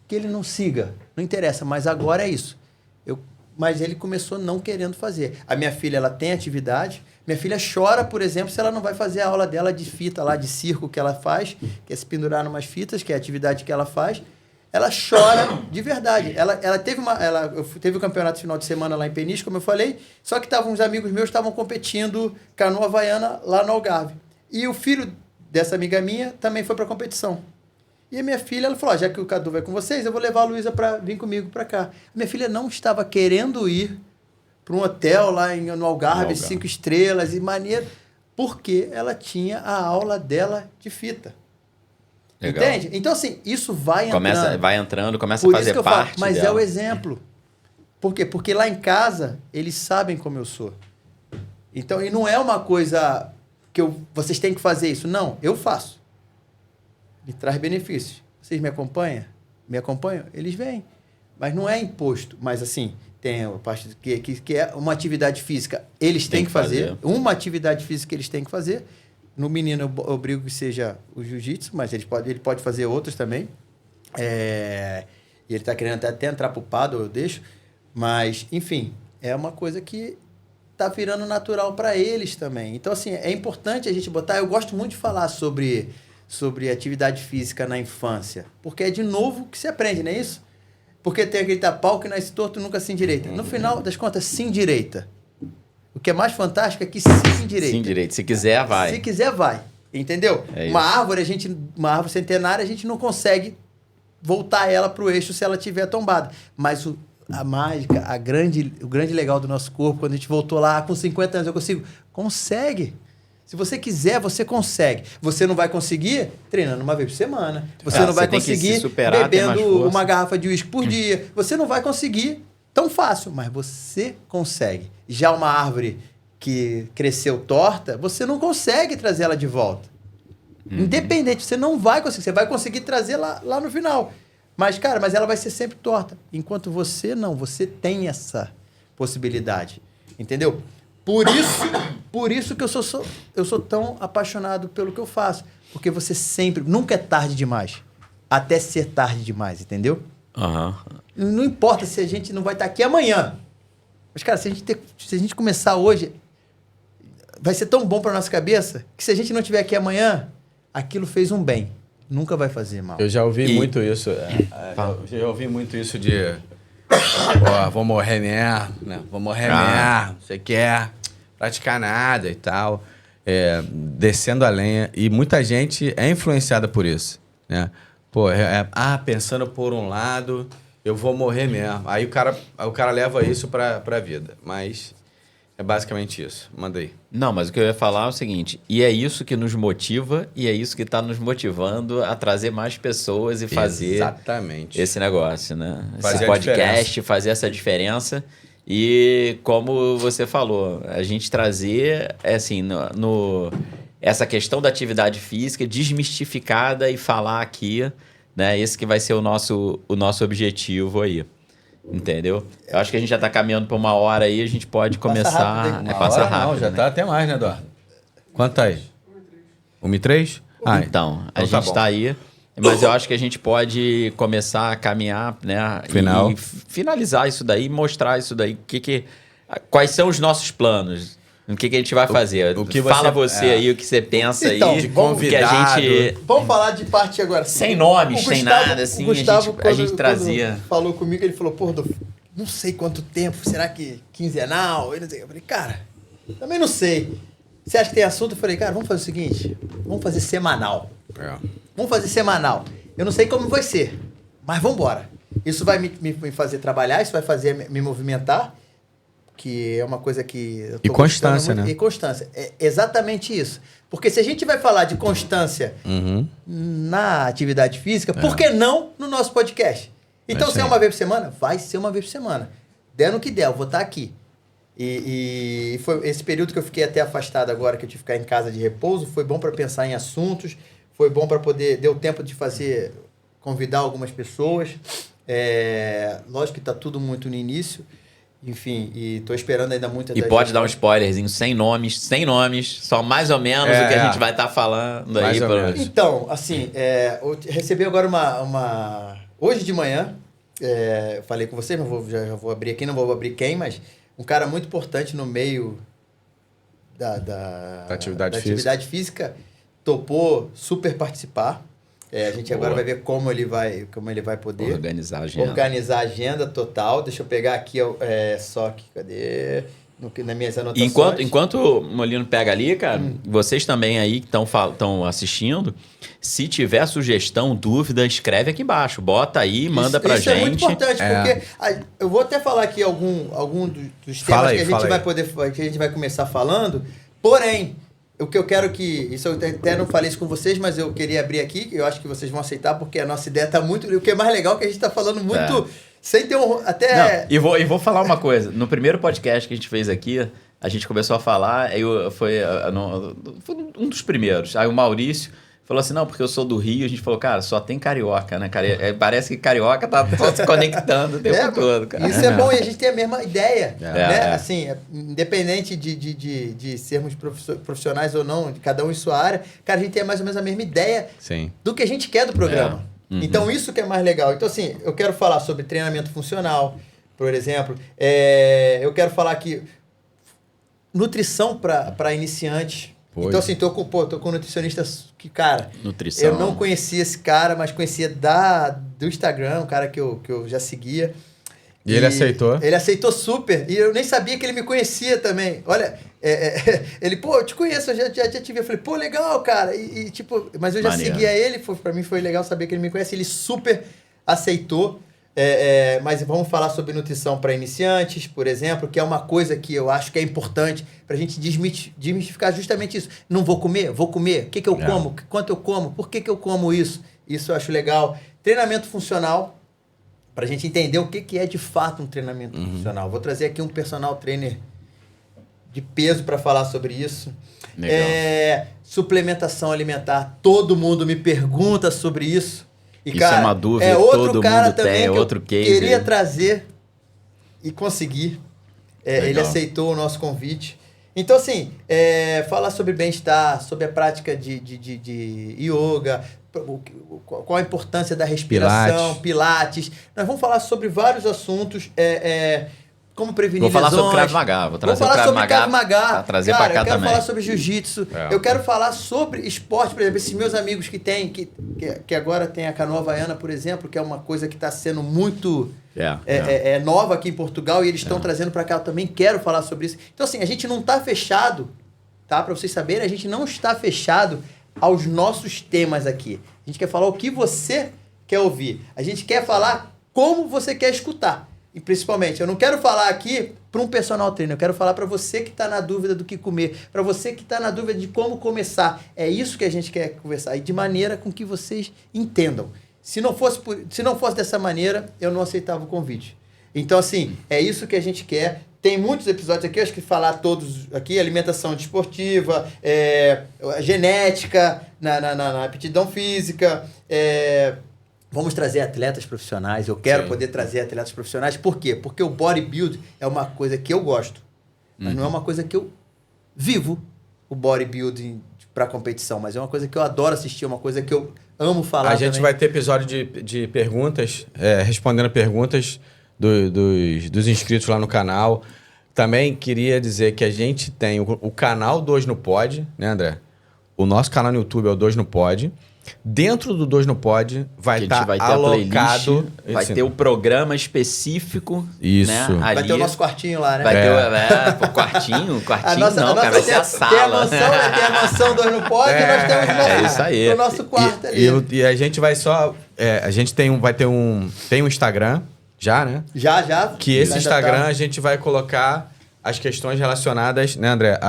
Que ele não siga. Não interessa, mas agora é isso. Mas ele começou não querendo fazer. A minha filha, ela tem atividade. Minha filha chora, por exemplo, se ela não vai fazer a aula dela de fita lá, de circo que ela faz, que é se pendurar numas fitas, que é a atividade que ela faz. Ela chora de verdade. Ela teve o campeonato final de semana lá em Peniche, como eu falei, só que uns amigos meus estavam competindo canoa havaiana lá no Algarve. E o filho dessa amiga minha também foi para a competição. E a minha filha, ela falou, já que o Cadu vai com vocês, eu vou levar a Luísa para vir comigo para cá. A minha filha não estava querendo ir para um hotel lá no Algarve, 5 estrelas e maneiro, porque ela tinha a aula dela de fita. Legal. Entende? Então, assim, isso vai entrando. Começa a fazer parte mas dela. É o exemplo. Por quê? Porque lá em casa, eles sabem como eu sou. Então, e não é uma coisa que vocês têm que fazer isso. Não, eu faço. Me traz benefícios. Vocês me acompanham? Me acompanham? Eles vêm. Mas não é imposto. Mas, assim, tem a parte que é uma atividade física. Eles têm que fazer. Uma atividade física que eles têm que fazer. No menino, eu obrigo que seja o jiu-jitsu, mas ele pode fazer outros também. E ele está querendo até entrar pro paddle, eu deixo. Mas, enfim, é uma coisa que está virando natural para eles também. Então, assim, é importante a gente botar... Eu gosto muito de falar sobre atividade física na infância. Porque é de novo que se aprende, não é isso? Porque tem aquele pau que nasce torto nunca se endireita. No final das contas, se endireita. O que é mais fantástico é que se endireita. Se endireita. Se quiser, vai. Se quiser, vai. Entendeu? Uma árvore centenária, a gente não consegue voltar ela para o eixo se ela estiver tombada. Mas a mágica, o grande legal do nosso corpo, quando a gente voltou lá com 50 anos, eu consigo. Consegue. Se você quiser, você consegue. Você não vai conseguir treinando uma vez por semana. Você não vai conseguir bebendo uma garrafa de uísque por dia. Você não vai conseguir tão fácil, mas você consegue. Já uma árvore que cresceu torta, você não consegue trazer ela de volta. Independente, você não vai conseguir. Você vai conseguir trazer lá no final. Mas, cara, ela vai ser sempre torta. Enquanto você não, você tem essa possibilidade. Entendeu? Por isso que eu sou tão apaixonado pelo que eu faço. Porque você sempre... Nunca é tarde demais. Até ser tarde demais, entendeu? Não importa se a gente não vai estar aqui amanhã. Mas, cara, se a gente começar hoje, vai ser tão bom para nossa cabeça que se a gente não estiver aqui amanhã, aquilo fez um bem. Nunca vai fazer mal. Eu já ouvi muito isso. Eu já ouvi muito isso de... vou morrer mesmo, né? Vou morrer mesmo. Você quer praticar nada e tal. Descendo a lenha. E muita gente é influenciada por isso, né? Pensando por um lado, eu vou morrer mesmo. Aí o cara leva isso pra vida. Mas é basicamente isso. Manda aí. Não, mas o que eu ia falar é o seguinte. E é isso que nos motiva e é isso que está nos motivando a trazer mais pessoas e fazer esse negócio, né? Esse podcast, fazer essa diferença. E como você falou, a gente trazer, assim, essa questão da atividade física desmistificada e falar aqui, né? Esse que vai ser o nosso objetivo aí. Entendeu? Eu acho que a gente já está caminhando para 1 hora aí, a gente pode começar... Passa rápido. Não, já está até mais, né, Eduardo? Quanto tá aí? 1h03? Então, a gente está aí, mas eu acho que a gente pode começar a caminhar, né? E finalizar isso daí, mostrar isso daí, quais são os nossos planos. O que a gente vai fazer? Fala você aí o que você pensa aí. De convidado. Vamos falar de parte agora. Sem nomes, sem nada, assim. O Gustavo, a gente trazia. Quando falou comigo, ele falou, não sei quanto tempo, será que quinzenal? Eu falei, cara, também não sei. Você acha que tem assunto? Eu falei, cara, vamos fazer o seguinte, vamos fazer semanal. Vamos fazer semanal. Eu não sei como vai ser, mas vamos embora. Isso vai me fazer trabalhar, isso vai fazer me movimentar. Que é uma coisa que... Eu tô constância, né? E constância. É exatamente isso. Porque se a gente vai falar de constância na atividade física, por que não no nosso podcast? Então, se é uma vez por semana, vai ser uma vez por semana. Der no que der, eu vou estar aqui. E foi esse período que eu fiquei até afastado agora, que eu tive que ficar em casa de repouso, foi bom para pensar em assuntos, foi bom para poder... Deu tempo de convidar algumas pessoas. Lógico que está tudo muito no início. Enfim, e tô esperando ainda muito... E pode dar um spoilerzinho, sem nomes, só mais ou menos o que a gente vai estar falando mais aí. Então, assim, eu recebi agora hoje de manhã, eu falei com vocês, já vou abrir aqui, não vou abrir quem, mas um cara muito importante no meio da atividade física topou super participar. A gente agora vai ver como ele vai poder organizar a agenda total. Deixa eu pegar aqui, cadê? Nas minhas anotações. Enquanto o Molino pega ali, cara, vocês também aí que estão assistindo, se tiver sugestão, dúvida, escreve aqui embaixo. Bota aí, manda pra gente. Isso é muito importante, porque eu vou até falar aqui algum dos temas que a gente vai começar falando, porém... O que eu quero isso eu até não falei isso com vocês, mas eu queria abrir aqui, eu acho que vocês vão aceitar, porque a nossa ideia tá muito... O que é mais legal é que a gente tá falando muito... Sem ter até... Não, e vou falar uma coisa. No primeiro podcast que a gente fez aqui, a gente começou a falar, foi um dos primeiros. Aí o Maurício falou assim, não, porque eu sou do Rio. A gente falou, cara, só tem carioca, né? Parece que carioca tá só se conectando o tempo todo, cara. Isso é bom, e a gente tem a mesma ideia, né? Assim, independente de sermos profissionais ou não, de cada um em sua área, cara, a gente tem mais ou menos a mesma ideia do que a gente quer do programa. Então, isso que é mais legal. Então, assim, eu quero falar sobre treinamento funcional, por exemplo. Eu quero falar aqui nutrição para iniciantes. Então, assim, tô com nutricionistas que, cara... Nutrição. Eu não conhecia esse cara, mas conhecia do Instagram, um cara que eu já seguia. E ele aceitou? Ele aceitou super. E eu nem sabia que ele me conhecia também. Olha, ele, eu te conheço, eu já te vi. Eu falei, legal, cara. Mas eu já seguia ele, pra mim foi legal saber que ele me conhece. Ele super aceitou. Mas vamos falar sobre nutrição para iniciantes, por exemplo, que é uma coisa que eu acho que é importante para a gente desmistificar justamente isso. Não vou comer? Vou comer. O que eu como? Quanto eu como? Por que eu como isso? Isso eu acho legal. Treinamento funcional, para a gente entender o que é de fato um treinamento funcional. Vou trazer aqui um personal trainer de peso para falar sobre isso. Suplementação alimentar. Todo mundo me pergunta sobre isso. E, isso cara, é uma dúvida que todo mundo tem, é outro case. Queria trazer e conseguir. Ele aceitou o nosso convite. Então, assim, falar sobre bem-estar, sobre a prática de yoga, qual a importância da respiração, pilates. Nós vamos falar sobre vários assuntos, como prevenir lesões. Vou falar sobre Krav Maga. Vou trazer o Krav Maga pra trazer pra cá também. Eu quero falar sobre jiu-jitsu. Eu quero falar sobre esporte, por exemplo, esses meus amigos que tem, que agora tem a canoa havaiana, por exemplo, que é uma coisa que está sendo muito nova aqui em Portugal e eles estão trazendo para cá. Eu também quero falar sobre isso. Então, assim, a gente não está fechado, tá? Para vocês saberem, a gente não está fechado aos nossos temas aqui. A gente quer falar o que você quer ouvir. A gente quer falar como você quer escutar. E principalmente, eu não quero falar aqui para um personal trainer, eu quero falar para você que está na dúvida do que comer, para você que está na dúvida de como começar. É isso que a gente quer conversar, e de maneira com que vocês entendam. Se não fosse dessa maneira, eu não aceitava o convite. Então, assim, é isso que a gente quer. Tem muitos episódios aqui, acho que falar todos aqui, alimentação desportiva, genética, na aptidão física, vamos trazer atletas profissionais. Eu quero poder trazer atletas profissionais. Por quê? Porque o bodybuilding é uma coisa que eu gosto, mas não é uma coisa que eu vivo, o bodybuilding para competição. Mas é uma coisa que eu adoro assistir, é uma coisa que eu amo falar. A gente vai ter episódio de perguntas, respondendo perguntas dos inscritos lá no canal. Também queria dizer que a gente tem o canal 2 no Pod, né, André? O nosso canal no YouTube é o 2 no Pod. Dentro do 2 no Pod vai estar alocado... Vai ter o programa específico. Isso. Né, vai ter o nosso quartinho lá, né? Vai ter o quartinho. Vai ser a sala. Tem a mansão 2 no Pod e nós temos o nosso quarto ali. E a gente vai só... a gente tem um Instagram já, né? Já. Que esse Instagram a gente vai colocar as questões relacionadas, né, André?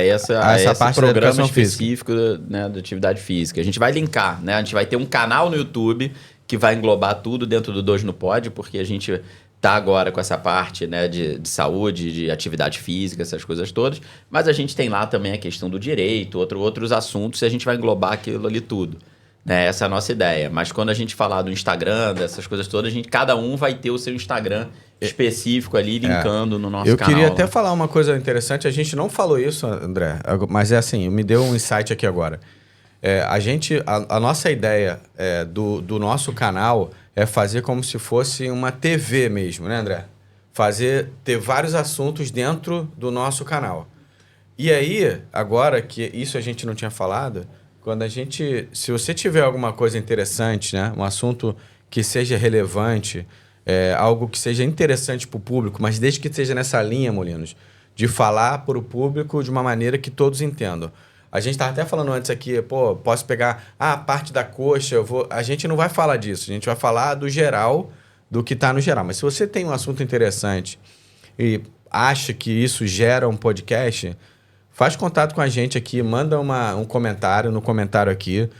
Essa parte programa específico da atividade física. A gente vai linkar, né? A gente vai ter um canal no YouTube que vai englobar tudo dentro do 2 no Pod, porque a gente tá agora com essa parte, né, de saúde, de atividade física, essas coisas todas, mas a gente tem lá também a questão do direito, outros assuntos, e a gente vai englobar aquilo ali tudo. Né? Essa é a nossa ideia. Mas quando a gente falar do Instagram, dessas coisas todas, cada um vai ter o seu Instagram específico ali, linkando no nosso canal. Eu queria até falar uma coisa interessante. A gente não falou isso, André, mas é assim, me deu um insight aqui agora. A nossa ideia do nosso canal é fazer como se fosse uma TV mesmo, né, André? Ter vários assuntos dentro do nosso canal. E aí, agora que isso a gente não tinha falado, se você tiver alguma coisa interessante, né, um assunto que seja relevante, algo que seja interessante para o público, mas desde que seja nessa linha, Molinos, de falar para o público de uma maneira que todos entendam. A gente estava até falando antes aqui, posso pegar a parte da coxa, a gente não vai falar disso, a gente vai falar do geral, do que está no geral. Mas se você tem um assunto interessante e acha que isso gera um podcast, faz contato com a gente aqui, manda um comentário no comentário aqui,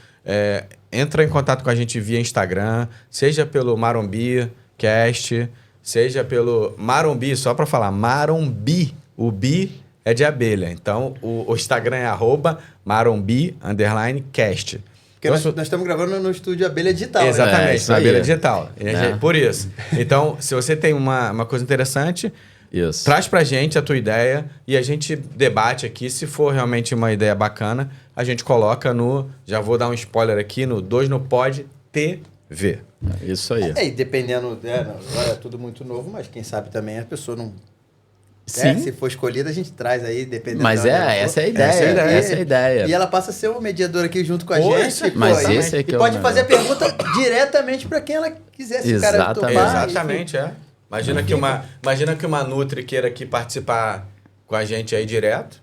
entra em contato com a gente via Instagram, seja pelo Marombi Cast, seja pelo Marombi, só para falar, Marombi, o bi é de abelha. Então, o Instagram é @marombi_cast. Porque nós estamos gravando no estúdio Abelha Digital. Exatamente, na Abelha Digital. É. Por isso. Então, se você tem uma coisa interessante, traz pra gente a tua ideia e a gente debate aqui. Se for realmente uma ideia bacana, a gente coloca já vou dar um spoiler aqui, no 2 no Pod TV. Isso aí. E dependendo, agora é tudo muito novo, mas quem sabe também a pessoa não... Sim. Se for escolhida, a gente traz aí, dependendo. Mas essa é a ideia. Essa é a ideia. E ela passa a ser o mediador aqui junto com a gente. Mas esse é que e pode fazer a pergunta diretamente para quem ela quiser. Se o cara topar, exatamente, Imagina que uma Nutri queira aqui participar com a gente aí direto.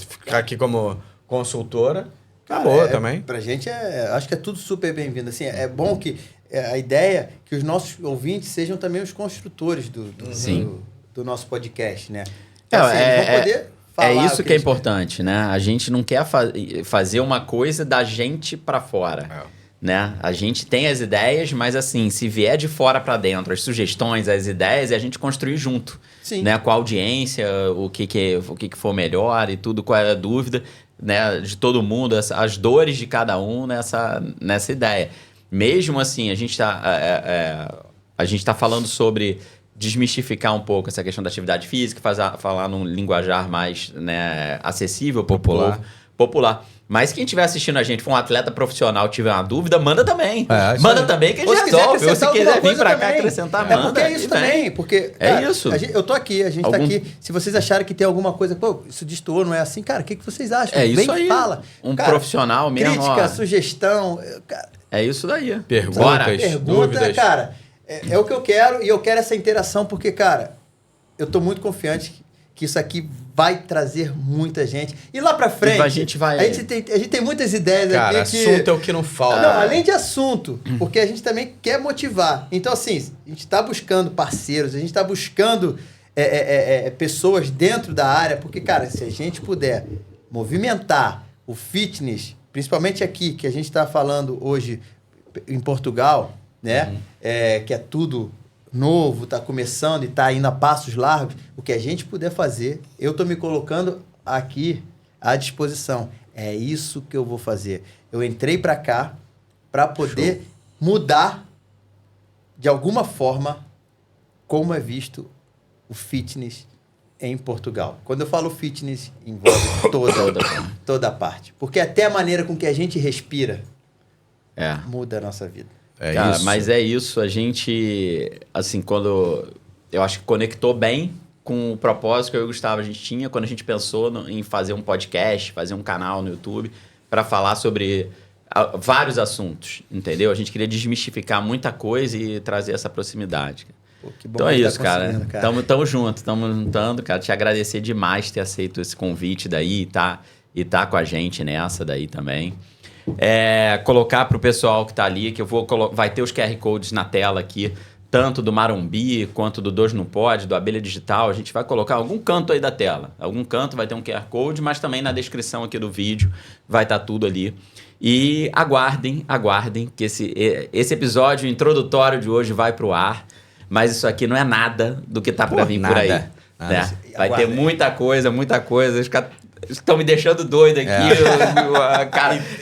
Ficar aqui como consultora. Acabou também. Pra gente, acho que é tudo super bem-vindo. Assim, é bom que a ideia é que os nossos ouvintes sejam também os construtores do nosso podcast, né? Então, eles vão poder falar. É isso que é importante, né? A gente não quer fazer uma coisa da gente para fora, né? A gente tem as ideias, mas assim, se vier de fora para dentro, as sugestões, as ideias, é a gente construir junto, né? Com a audiência, o que for melhor e tudo, qual é a dúvida, né? De todo mundo, as dores de cada um nessa ideia. Mesmo assim, a gente tá falando sobre desmistificar um pouco essa questão da atividade física, falar num linguajar mais, né, acessível, popular. Mas quem estiver assistindo a gente, for um atleta profissional, tiver uma dúvida, manda também. Manda também que a gente resolve. Ou se quiser vir pra cá acrescentar, manda. Porque é isso também. Porque, cara, isso. Eu tô aqui, a gente tá aqui. Se vocês acharem que tem alguma coisa, isso destoou, não é assim, cara, o que vocês acham? É isso aí. Fala. Cara, profissional mesmo. Crítica, sugestão. Cara, é isso daí. Pergunta, dúvidas. Cara, é o que eu quero e eu quero essa interação porque, cara, eu tô muito confiante que isso aqui vai trazer muita gente. E lá pra frente, a gente tem muitas ideias, cara, aqui. Assunto é o que não falta. Não, além de assunto, porque a gente também quer motivar. Então, assim, a gente está buscando parceiros, a gente está buscando pessoas dentro da área, porque, cara, se a gente puder movimentar o fitness, principalmente aqui, que a gente está falando hoje em Portugal, né? Que é tudo novo, está começando e está indo a passos largos, o que a gente puder fazer, eu estou me colocando aqui à disposição. É isso que eu vou fazer. Eu entrei para cá para poder mudar, de alguma forma, como é visto o fitness em Portugal. Quando eu falo fitness, envolve toda a parte. Porque até a maneira com que a gente respira muda a nossa vida. Cara, isso. mas é isso, a gente, assim, quando eu acho que conectou bem com o propósito que eu e o Gustavo a gente tinha quando a gente pensou em fazer um podcast, fazer um canal no YouTube para falar sobre vários assuntos, entendeu? A gente queria desmistificar muita coisa e trazer essa proximidade. Pô, que bom então é que isso, cara. Tamo junto, tamo juntando, cara. Te agradecer demais ter aceito esse convite daí e tá com a gente nessa daí também. Colocar para o pessoal que está ali, que eu vou vai ter os QR Codes na tela aqui, tanto do Marombi quanto do 2 no Pod, do Abelha Digital. A gente vai colocar algum canto aí da tela. Algum canto vai ter um QR Code, mas também na descrição aqui do vídeo vai estar tudo ali. E aguardem que esse episódio introdutório de hoje vai para o ar. Mas isso aqui não é nada do que tá pra vir por aí. Nada. Né? Vai ter Aguardem. muita coisa. Os caras estão me deixando doido aqui.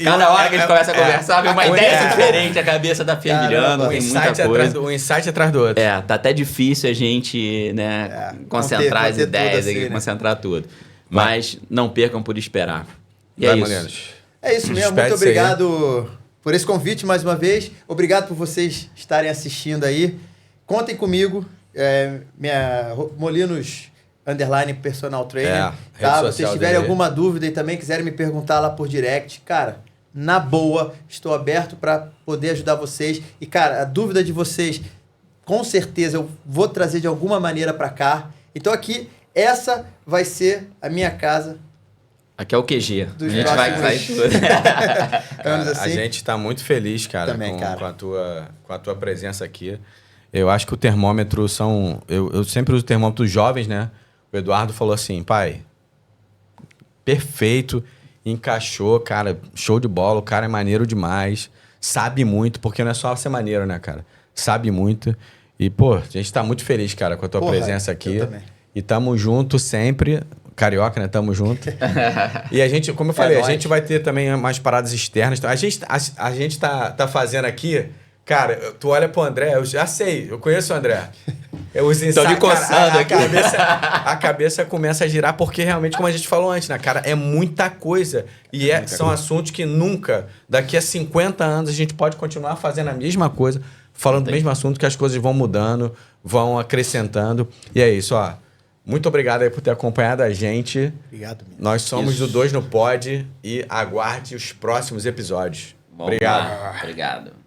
Cada hora que a gente começa a conversar, vem uma ideia diferente, a cabeça tá fervilhando, tem muita coisa. Um insight atrás do outro. Tá até difícil a gente, né, concentrar as conter tudo ideias assim, aqui, né? concentrar tudo. Mas não percam por esperar. E Vai, é isso. Molinos. É isso mesmo, muito Despede-se aí. obrigado por esse convite mais uma vez. Obrigado por vocês estarem assistindo aí. Contem comigo, minha Molinos _ personal trainer. Rede Tá? Se vocês social tiverem dele. alguma dúvida e também quiserem me perguntar lá por direct, cara, na boa, estou aberto para poder ajudar vocês. E, cara, a dúvida de vocês, com certeza eu vou trazer de alguma maneira para cá. Então aqui, essa vai ser a minha casa. Aqui é o QG. A Dos gente vai próximos- sair tudo. Digamos A assim. gente tá muito feliz, cara, Também, cara. com a tua presença aqui. Eu acho que o termômetro são... Eu sempre uso termômetros jovens, né? O Eduardo falou assim, pai, perfeito, encaixou, cara, show de bola, o cara é maneiro demais, sabe muito, porque não é só ser maneiro, né, cara? Sabe muito. E, pô, a gente tá muito feliz, cara, com a tua Porra, presença aqui. eu também. E tamo junto sempre. Carioca, né? Tamo junto. E a gente, como eu falei, a nóis. gente vai ter também umas paradas externas. Então, a gente tá fazendo aqui... Cara, tu olha pro André, eu já sei, eu conheço o André. Tô me coçando aqui. A cabeça começa a girar, porque realmente, como a gente falou antes, né, cara, é muita coisa. E são assuntos que nunca, daqui a 50 anos, a gente pode continuar fazendo a mesma coisa, falando do mesmo assunto, que as coisas vão mudando, vão acrescentando. E é isso, ó. Muito obrigado aí por ter acompanhado a gente. Obrigado mesmo. Nós somos Isso. do 2 no Pod e aguarde os próximos episódios. Vamos Obrigado. lá. Obrigado.